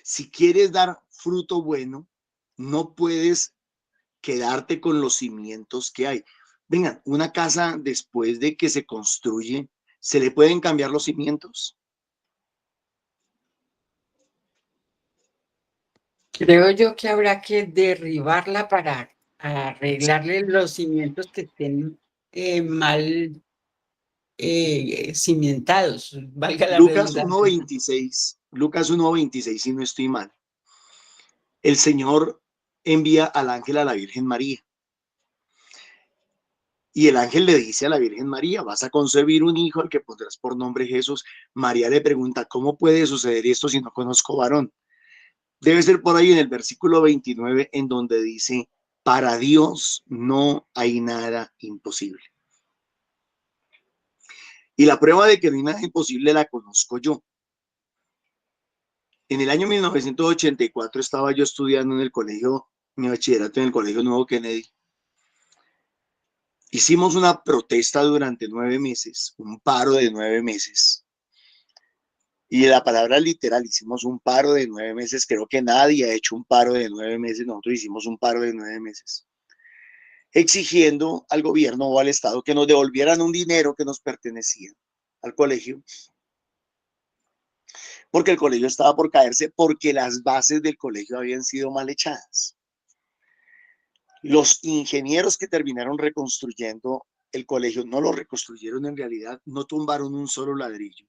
Si quieres dar fruto bueno, no puedes quedarte con los cimientos que hay. Vengan, una casa después de que se construye, ¿se le pueden cambiar los cimientos? Creo yo que habrá que derribarla para arreglarle los cimientos que estén mal cimentados, valga la Lucas redundancia. 1:26, si no estoy mal. El Señor envía al ángel a la Virgen María. Y el ángel le dice a la Virgen María, vas a concebir un hijo al que pondrás por nombre Jesús. María le pregunta, ¿cómo puede suceder esto si no conozco varón? Debe ser por ahí en el versículo 29, en donde dice, para Dios no hay nada imposible. Y la prueba de que no hay nada imposible la conozco yo. En el año 1984 estaba yo estudiando en el colegio, mi bachillerato en el Colegio Nuevo Kennedy. Hicimos una protesta durante 9 meses, un paro de 9 meses. Y la palabra literal, hicimos un paro de 9 meses. Creo que nadie ha hecho un paro de 9 meses. Nosotros hicimos un paro de 9 meses. Exigiendo al gobierno o al Estado que nos devolvieran un dinero que nos pertenecía al colegio porque el colegio estaba por caerse, porque las bases del colegio habían sido mal echadas. Los ingenieros que terminaron reconstruyendo el colegio no lo reconstruyeron en realidad, no tumbaron un solo ladrillo,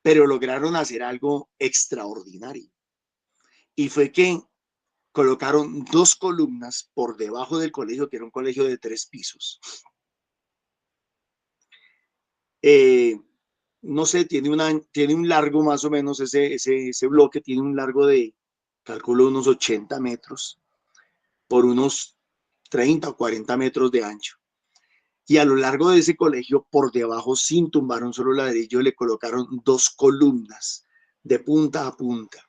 pero lograron hacer algo extraordinario. Y fue que colocaron 2 columnas por debajo del colegio, que era un colegio de 3 pisos. No sé, tiene un largo más o menos, ese bloque tiene un largo de, calculo, unos 80 metros por unos 30 o 40 metros de ancho. Y a lo largo de ese colegio, por debajo, sin tumbar un solo ladrillo, le colocaron 2 columnas de punta a punta.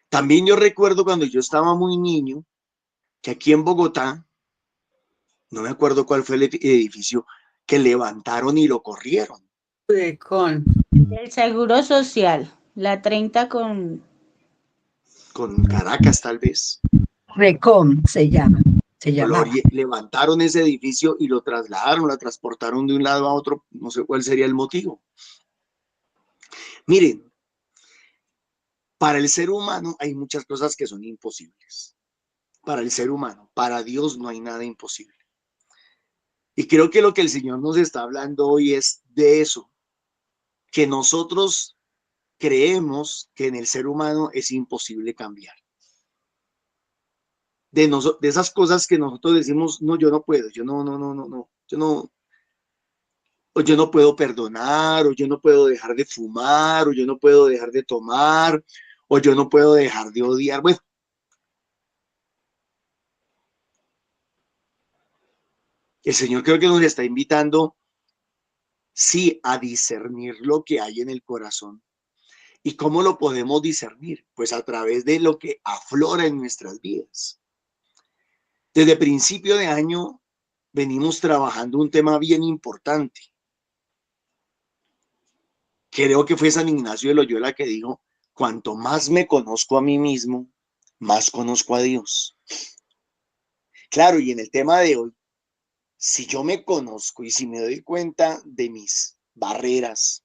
También yo recuerdo cuando yo estaba muy niño, que aquí en Bogotá, no me acuerdo cuál fue el edificio, que levantaron y lo corrieron. Con El Seguro Social, la 30 con... Con Caracas tal vez. Recom se llama, se llamaba. Levantaron ese edificio y lo trasladaron, lo transportaron de un lado a otro, no sé cuál sería el motivo. Miren, para el ser humano hay muchas cosas que son imposibles. Para el ser humano, para Dios no hay nada imposible. Y creo que lo que el Señor nos está hablando hoy es de eso, que nosotros creemos que en el ser humano es imposible cambiar. De esas cosas que nosotros decimos, no, yo no puedo, yo no, o yo no puedo perdonar, o yo no puedo dejar de fumar, o yo no puedo dejar de tomar, o yo no puedo dejar de odiar. Bueno, el Señor creo que nos está invitando, sí, a discernir lo que hay en el corazón. ¿Y cómo lo podemos discernir? Pues a través de lo que aflora en nuestras vidas. Desde principio de año venimos trabajando un tema bien importante. Creo que fue San Ignacio de Loyola que dijo, cuanto más me conozco a mí mismo, más conozco a Dios. Claro, y en el tema de hoy, si yo me conozco y si me doy cuenta de mis barreras,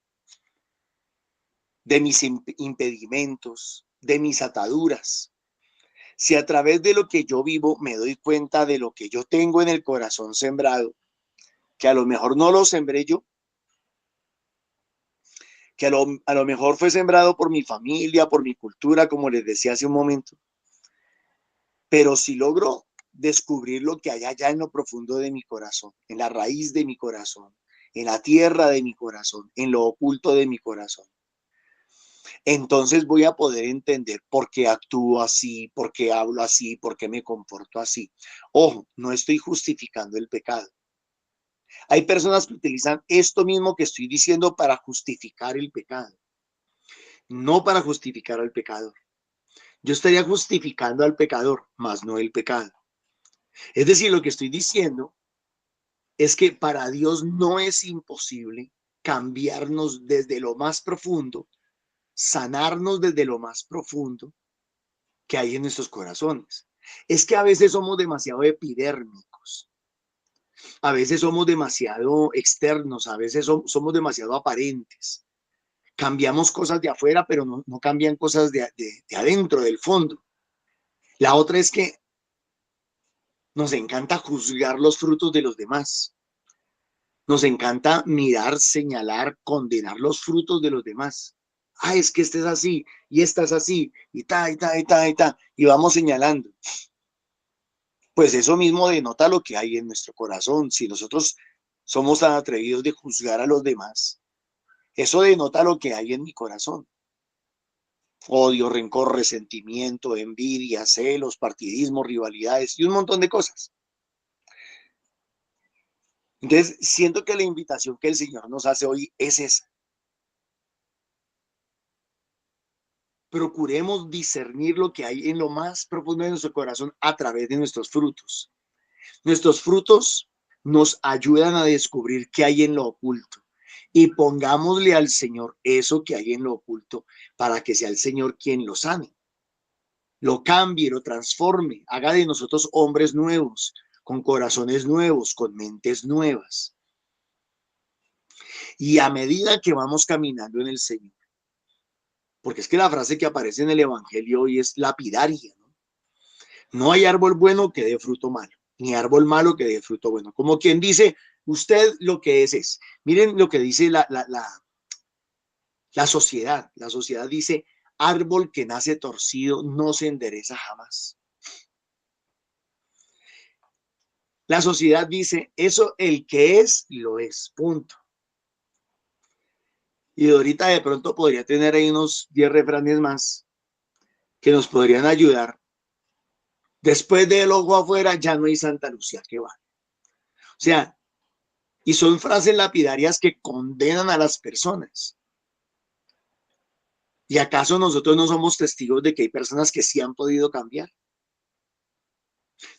de mis impedimentos, de mis ataduras, si a través de lo que yo vivo me doy cuenta de lo que yo tengo en el corazón sembrado, que a lo mejor no lo sembré yo, que a lo mejor fue sembrado por mi familia, por mi cultura, como les decía hace un momento, pero si logro descubrir lo que hay allá en lo profundo de mi corazón, en la raíz de mi corazón, en la tierra de mi corazón, en lo oculto de mi corazón, entonces voy a poder entender por qué actúo así, por qué hablo así, por qué me comporto así. Ojo, no estoy justificando el pecado. Hay personas que utilizan esto mismo que estoy diciendo para justificar el pecado, no para justificar al pecador. Yo estaría justificando al pecador, más no el pecado. Es decir, lo que estoy diciendo es que para Dios no es imposible cambiarnos desde lo más profundo, sanarnos desde lo más profundo que hay en nuestros corazones. Es que a veces somos demasiado epidérmicos, a veces somos demasiado externos, a veces somos demasiado aparentes. Cambiamos cosas de afuera, pero no cambian cosas de adentro, del fondo. La otra es que nos encanta juzgar los frutos de los demás. Nos encanta mirar, señalar, condenar los frutos de los demás. Ah, es que este es así, y esta es así, y ta, y ta, y ta, y ta, y vamos señalando. Pues eso mismo denota lo que hay en nuestro corazón. Si nosotros somos tan atrevidos de juzgar a los demás, eso denota lo que hay en mi corazón. Odio, rencor, resentimiento, envidia, celos, partidismo, rivalidades y un montón de cosas. Entonces, siento que la invitación que el Señor nos hace hoy es esa. Procuremos discernir lo que hay en lo más profundo de nuestro corazón a través de nuestros frutos. Nuestros frutos nos ayudan a descubrir qué hay en lo oculto y pongámosle al Señor eso que hay en lo oculto para que sea el Señor quien lo sane, lo cambie, lo transforme, haga de nosotros hombres nuevos, con corazones nuevos, con mentes nuevas. Y a medida que vamos caminando en el Señor, porque es que la frase que aparece en el Evangelio hoy es lapidaria, ¿no? No hay árbol bueno que dé fruto malo, ni árbol malo que dé fruto bueno. Como quien dice, usted lo que es. Miren lo que dice la sociedad. La sociedad dice, árbol que nace torcido no se endereza jamás. La sociedad dice, eso el que es, lo es, punto. Y ahorita de pronto podría tener ahí unos 10 refranes más que nos podrían ayudar. Después del ojo afuera ya no hay Santa Lucía que va. O sea, y son frases lapidarias que condenan a las personas. ¿Y acaso nosotros no somos testigos de que hay personas que sí han podido cambiar?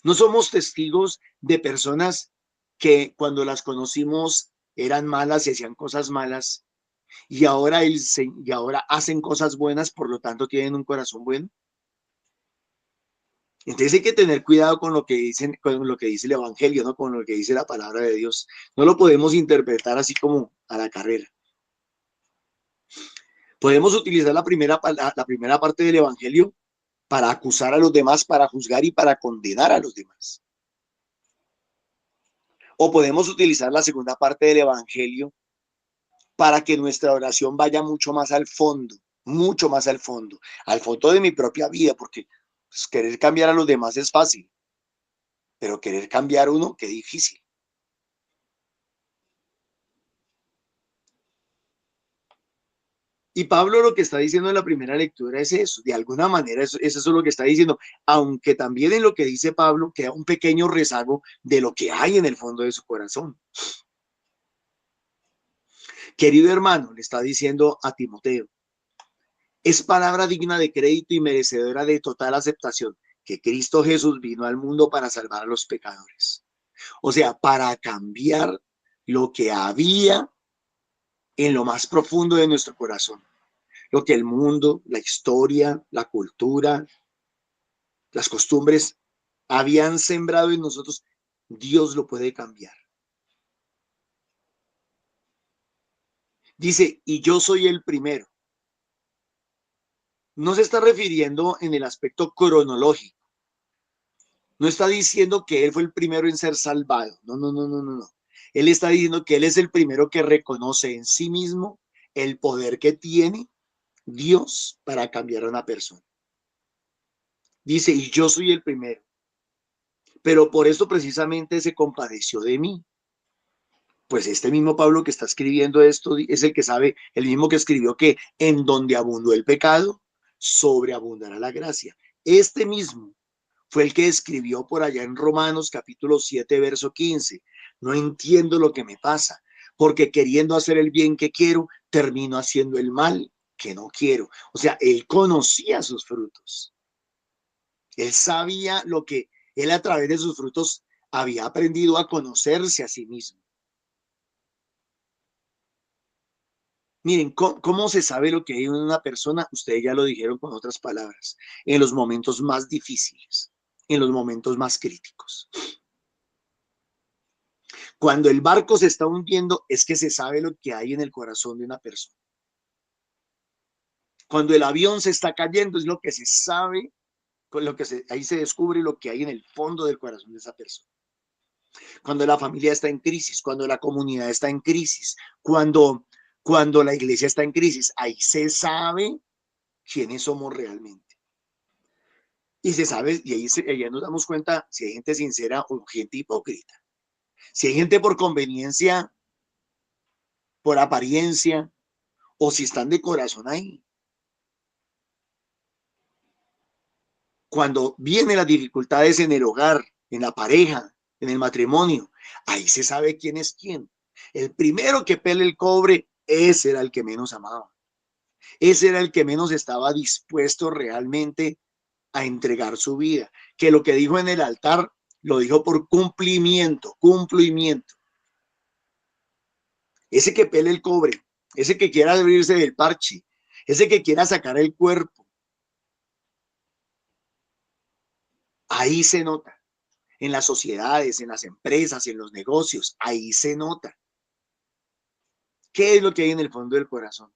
No somos testigos de personas que cuando las conocimos eran malas y hacían cosas malas y ahora hacen cosas buenas, por lo tanto tienen un corazón bueno. Entonces hay que tener cuidado con lo que dicen, con lo que dice el Evangelio, ¿no? Con lo que dice la palabra de Dios. No lo podemos interpretar así como a la carrera. Podemos utilizar la primera parte del Evangelio para acusar a los demás, para juzgar y para condenar a los demás. O podemos utilizar la segunda parte del Evangelio para que nuestra oración vaya mucho más al fondo al fondo de mi propia vida, porque pues, querer cambiar a los demás es fácil, pero querer cambiar uno, qué difícil. Y Pablo lo que está diciendo en la primera lectura es eso, de alguna manera es eso lo que está diciendo, aunque también en lo que dice Pablo queda un pequeño rezago de lo que hay en el fondo de su corazón. Querido hermano, le está diciendo a Timoteo, es palabra digna de crédito y merecedora de total aceptación que Cristo Jesús vino al mundo para salvar a los pecadores. O sea, para cambiar lo que había en lo más profundo de nuestro corazón. Lo que el mundo, la historia, la cultura, las costumbres habían sembrado en nosotros, Dios lo puede cambiar. Dice, y yo soy el primero. No se está refiriendo en el aspecto cronológico. No está diciendo que él fue el primero en ser salvado. No. Él está diciendo que él es el primero que reconoce en sí mismo el poder que tiene Dios para cambiar a una persona. Dice, y yo soy el primero. Pero por eso precisamente se compadeció de mí. Pues este mismo Pablo que está escribiendo esto es el que sabe, el mismo que escribió que en donde abundó el pecado, sobreabundará la gracia. Este mismo fue el que escribió por allá en Romanos capítulo 7, verso 15. No entiendo lo que me pasa, porque queriendo hacer el bien que quiero, termino haciendo el mal que no quiero. O sea, él conocía sus frutos. Él sabía lo que él a través de sus frutos había aprendido a conocerse a sí mismo. Miren, ¿cómo se sabe lo que hay en una persona? Ustedes ya lo dijeron con otras palabras. En los momentos más difíciles, en los momentos más críticos. Cuando el barco se está hundiendo, es que se sabe lo que hay en el corazón de una persona. Cuando el avión se está cayendo, es lo que se sabe, con lo que ahí se descubre lo que hay en el fondo del corazón de esa persona. Cuando la familia está en crisis, cuando la comunidad está en crisis, cuando la iglesia está en crisis, ahí se sabe quiénes somos realmente. Y se sabe, y ahí nos damos cuenta si hay gente sincera o gente hipócrita. Si hay gente por conveniencia, por apariencia, o si están de corazón ahí. Cuando vienen las dificultades en el hogar, en la pareja, en el matrimonio, ahí se sabe quién es quién. El primero que pele el cobre, ese era el que menos amaba. Ese era el que menos estaba dispuesto realmente a entregar su vida. Que lo que dijo en el altar, lo dijo por cumplimiento. Ese que pele el cobre, ese que quiera abrirse del parche, ese que quiera sacar el cuerpo. Ahí se nota. En las sociedades, en las empresas, en los negocios, ahí se nota. ¿Qué es lo que hay en el fondo del corazón?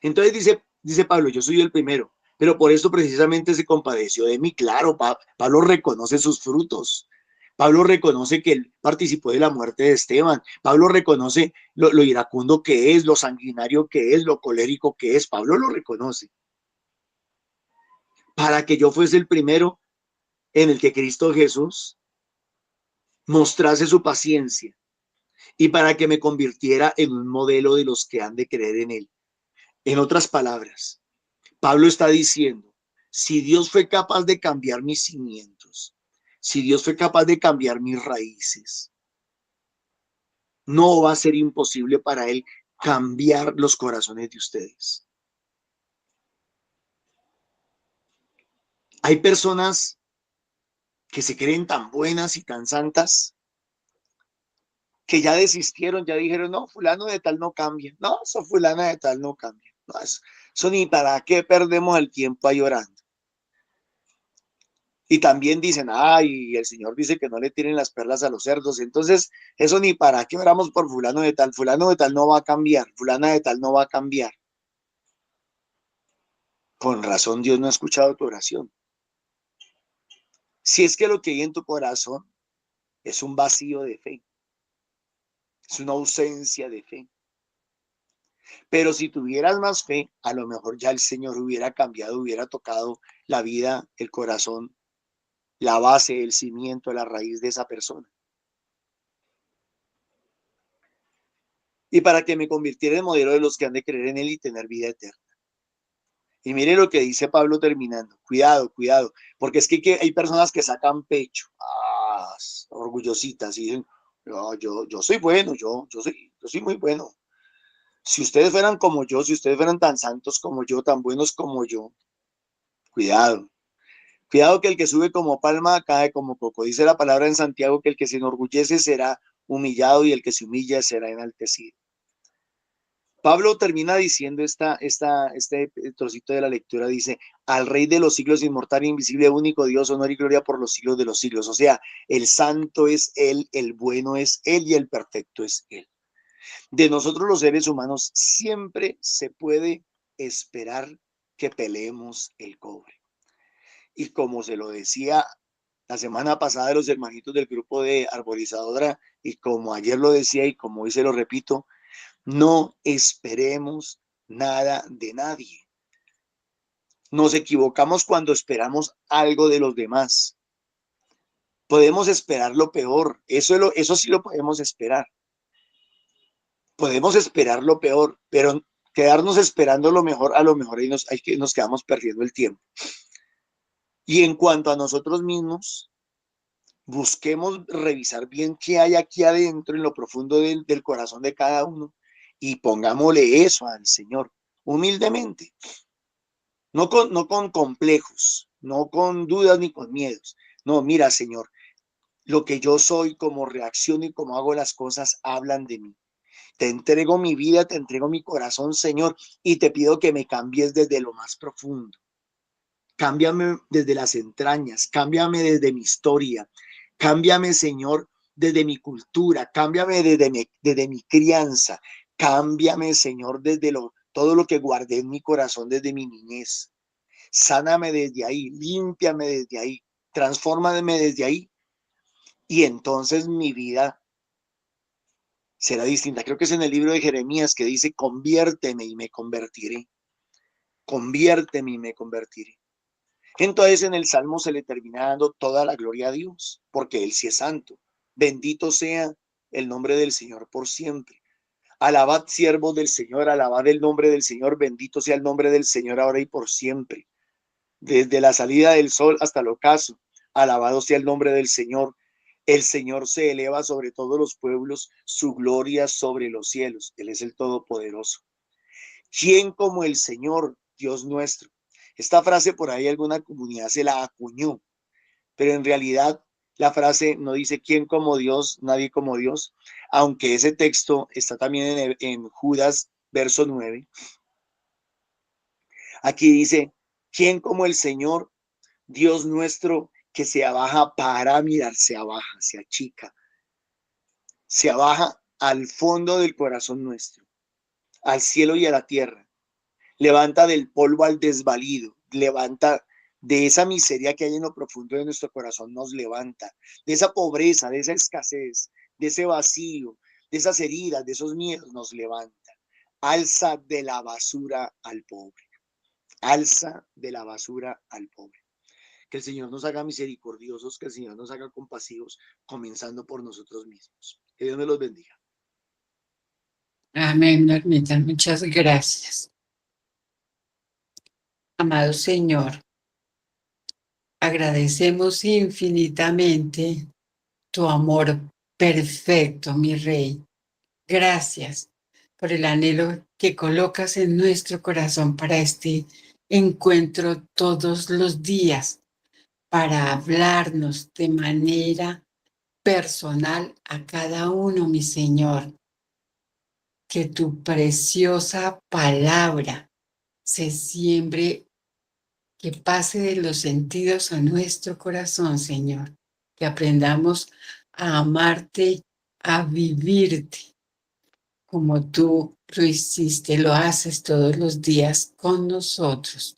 Entonces dice Pablo, yo soy el primero, pero por esto precisamente se compadeció de mí. Claro, Pablo reconoce sus frutos. Pablo reconoce que él participó de la muerte de Esteban. Pablo reconoce lo iracundo que es, lo sanguinario que es, lo colérico que es. Pablo lo reconoce. Para que yo fuese el primero en el que Cristo Jesús mostrase su paciencia y para que me convirtiera en un modelo de los que han de creer en él. En otras palabras, Pablo está diciendo, si Dios fue capaz de cambiar mis cimientos, si Dios fue capaz de cambiar mis raíces, no va a ser imposible para él cambiar los corazones de ustedes. Hay personas que se creen tan buenas y tan santas que ya desistieron, ya dijeron, no, fulano de tal no cambia, no, eso fulana de tal no cambia, no, eso ni para qué perdemos el tiempo ahí llorando. Y también dicen, ay, el Señor dice que no le tiren las perlas a los cerdos, entonces eso ni para qué oramos por fulano de tal no va a cambiar, fulana de tal no va a cambiar. Con razón Dios no ha escuchado tu oración. Si es que lo que hay en tu corazón es un vacío de fe, es una ausencia de fe. Pero si tuvieras más fe, a lo mejor ya el Señor hubiera cambiado, hubiera tocado la vida, el corazón, la base, el cimiento, la raíz de esa persona. Y para que me convirtiera en modelo de los que han de creer en él y tener vida eterna. Y mire lo que dice Pablo terminando. Cuidado, cuidado, porque es que hay personas que sacan pecho, orgullositas, y dicen, no, yo soy bueno, yo soy muy bueno. Si ustedes fueran como yo, si ustedes fueran tan santos como yo, tan buenos como yo, cuidado. Cuidado que el que sube como palma cae como coco. Dice la palabra en Santiago que el que se enorgullece será humillado y el que se humilla será enaltecido. Pablo termina diciendo este trocito de la lectura, dice, al Rey de los siglos, inmortal, invisible, único Dios, honor y gloria por los siglos de los siglos. O sea, el santo es Él, el bueno es Él y el perfecto es Él. De nosotros los seres humanos siempre se puede esperar que peleemos el cobre. Y como se lo decía la semana pasada de los hermanitos del grupo de Arborizadora, y como ayer lo decía y como hoy se lo repito, no esperemos nada de nadie. Nos equivocamos cuando esperamos algo de los demás. Podemos esperar lo peor, eso sí lo podemos esperar. Podemos esperar lo peor, pero quedarnos esperando lo mejor, a lo mejor ahí nos quedamos perdiendo el tiempo. Y en cuanto a nosotros mismos, busquemos revisar bien qué hay aquí adentro, en lo profundo del corazón de cada uno, y pongámosle eso al Señor, humildemente. No con complejos, no con dudas ni con miedos. No, mira, Señor, lo que yo soy, como reacciono y como hago las cosas, hablan de mí. Te entrego mi vida, te entrego mi corazón, Señor, y te pido que me cambies desde lo más profundo. Cámbiame desde las entrañas, cámbiame desde mi historia, cámbiame, Señor, desde mi cultura, cámbiame desde mi crianza, cámbiame, Señor, desde todo lo que guardé en mi corazón desde mi niñez. Sáname desde ahí, límpiame desde ahí, transfórmame desde ahí, y entonces mi vida será distinta. Creo que es en el libro de Jeremías que dice, conviérteme y me convertiré. Conviérteme y me convertiré. Entonces en el Salmo se le termina dando toda la gloria a Dios, porque Él sí es santo. Bendito sea el nombre del Señor por siempre. Alabad, siervos del Señor, alabad el nombre del Señor, bendito sea el nombre del Señor ahora y por siempre. Desde la salida del sol hasta el ocaso, alabado sea el nombre del Señor. El Señor se eleva sobre todos los pueblos, su gloria sobre los cielos. Él es el Todopoderoso. ¿Quién como el Señor, Dios nuestro? Esta frase por ahí alguna comunidad se la acuñó, pero en realidad la frase no dice quién como Dios, nadie como Dios, aunque ese texto está también en Judas, verso 9. Aquí dice, ¿quién como el Señor, Dios nuestro, que se abaja para mirar, se abaja, se achica, se abaja al fondo del corazón nuestro? al cielo y a la tierra. Levanta del polvo al desvalido, levanta de esa miseria que hay en lo profundo de nuestro corazón, nos levanta, de esa pobreza, de esa escasez, de ese vacío, de esas heridas, de esos miedos, nos levanta. Alza de la basura al pobre, alza de la basura al pobre. Que el Señor nos haga misericordiosos, que el Señor nos haga compasivos, comenzando por nosotros mismos. Que Dios me los bendiga. Amén, Normita, muchas gracias. Amado Señor, agradecemos infinitamente tu amor perfecto, mi Rey. Gracias por el anhelo que colocas en nuestro corazón para este encuentro todos los días, para hablarnos de manera personal a cada uno, mi Señor. Que tu preciosa palabra se siembre, que pase de los sentidos a nuestro corazón, Señor. Que aprendamos a amarte, a vivirte como tú lo hiciste, lo haces todos los días con nosotros.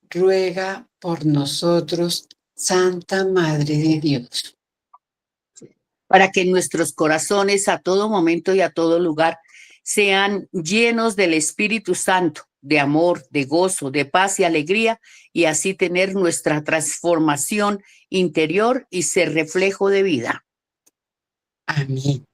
Ruega por nosotros, Santa Madre de Dios, para que nuestros corazones a todo momento y a todo lugar sean llenos del Espíritu Santo, de amor, de gozo, de paz y alegría, y así tener nuestra transformación interior y ser reflejo de vida. Amén.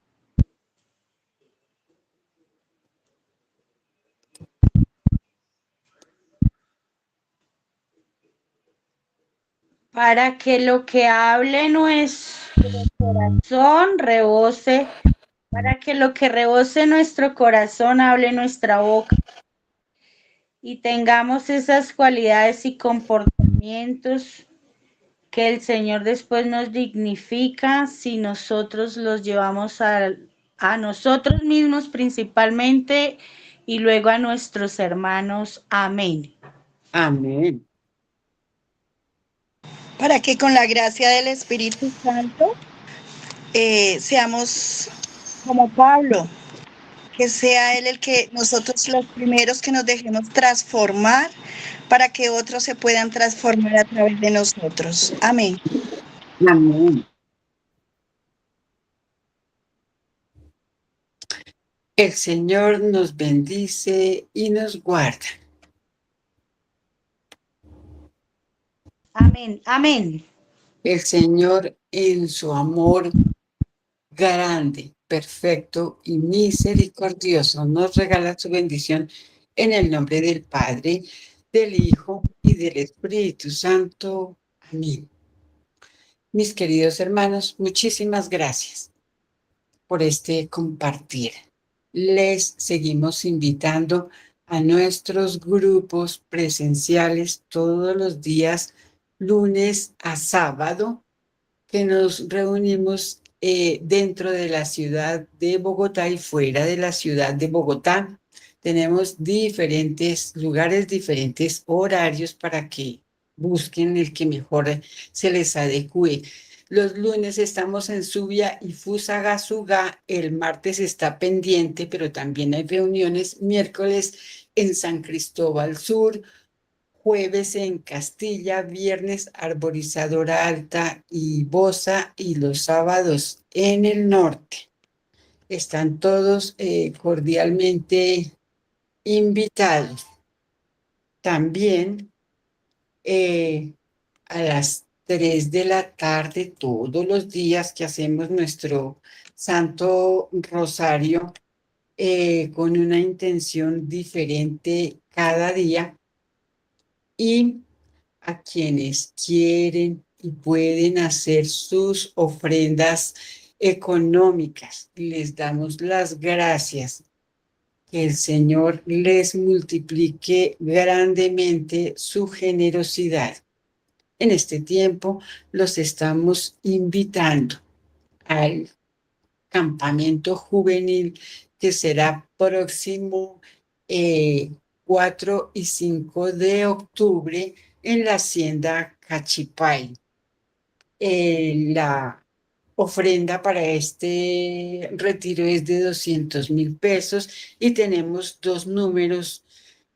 Para que lo que hable nuestro corazón rebose, para que lo que rebose nuestro corazón hable nuestra boca y tengamos esas cualidades y comportamientos que el Señor después nos dignifica si nosotros los llevamos a nosotros mismos principalmente y luego a nuestros hermanos. Amén. Amén. Para que con la gracia del Espíritu Santo seamos como Pablo, que sea Él el que nosotros los primeros que nos dejemos transformar para que otros se puedan transformar a través de nosotros. Amén. Amén. El Señor nos bendice y nos guarda. Amén. Amén. El Señor en su amor grande, perfecto y misericordioso nos regala su bendición en el nombre del Padre, del Hijo y del Espíritu Santo. Amén. Mis queridos hermanos, muchísimas gracias por este compartir. Les seguimos invitando a nuestros grupos presenciales todos los días, lunes a sábado, que nos reunimos dentro de la ciudad de Bogotá y fuera de la ciudad de Bogotá. Tenemos diferentes lugares, diferentes horarios para que busquen el que mejor se les adecue. Los lunes estamos en Subia y Fusagasugá, el martes está pendiente, pero también hay reuniones, miércoles en San Cristóbal Sur, jueves en Castilla, viernes Arborizadora Alta y Bosa y los sábados en el norte. Están todos cordialmente invitados. También a las 3 de la tarde, todos los días que hacemos nuestro Santo Rosario con una intención diferente cada día, y a quienes quieren y pueden hacer sus ofrendas económicas, les damos las gracias. Que el Señor les multiplique grandemente su generosidad. En este tiempo los estamos invitando al campamento juvenil que será próximo 4 y 5 de octubre en la hacienda Cachipay. La ofrenda para este retiro es de 200.000 pesos y tenemos 2 números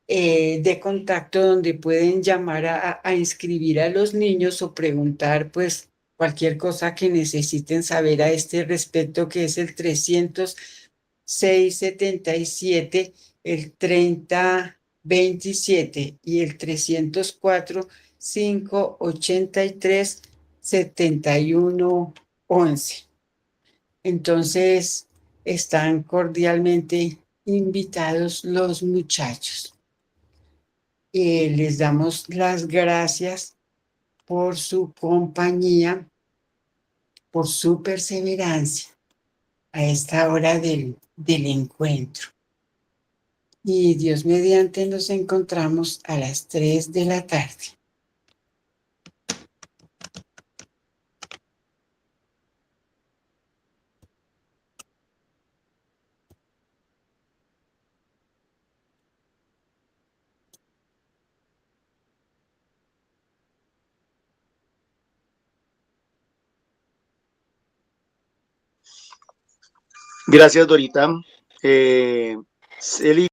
de contacto donde pueden llamar a inscribir a los niños o preguntar pues cualquier cosa que necesiten saber a este respecto, que es el 300-677, el 3027 y el 304-583-7111. Entonces, están cordialmente invitados los muchachos. Les damos las gracias por su compañía, por su perseverancia a esta hora del encuentro. Y Dios mediante nos encontramos a las 3 de la tarde. Gracias, Dorita. Eli,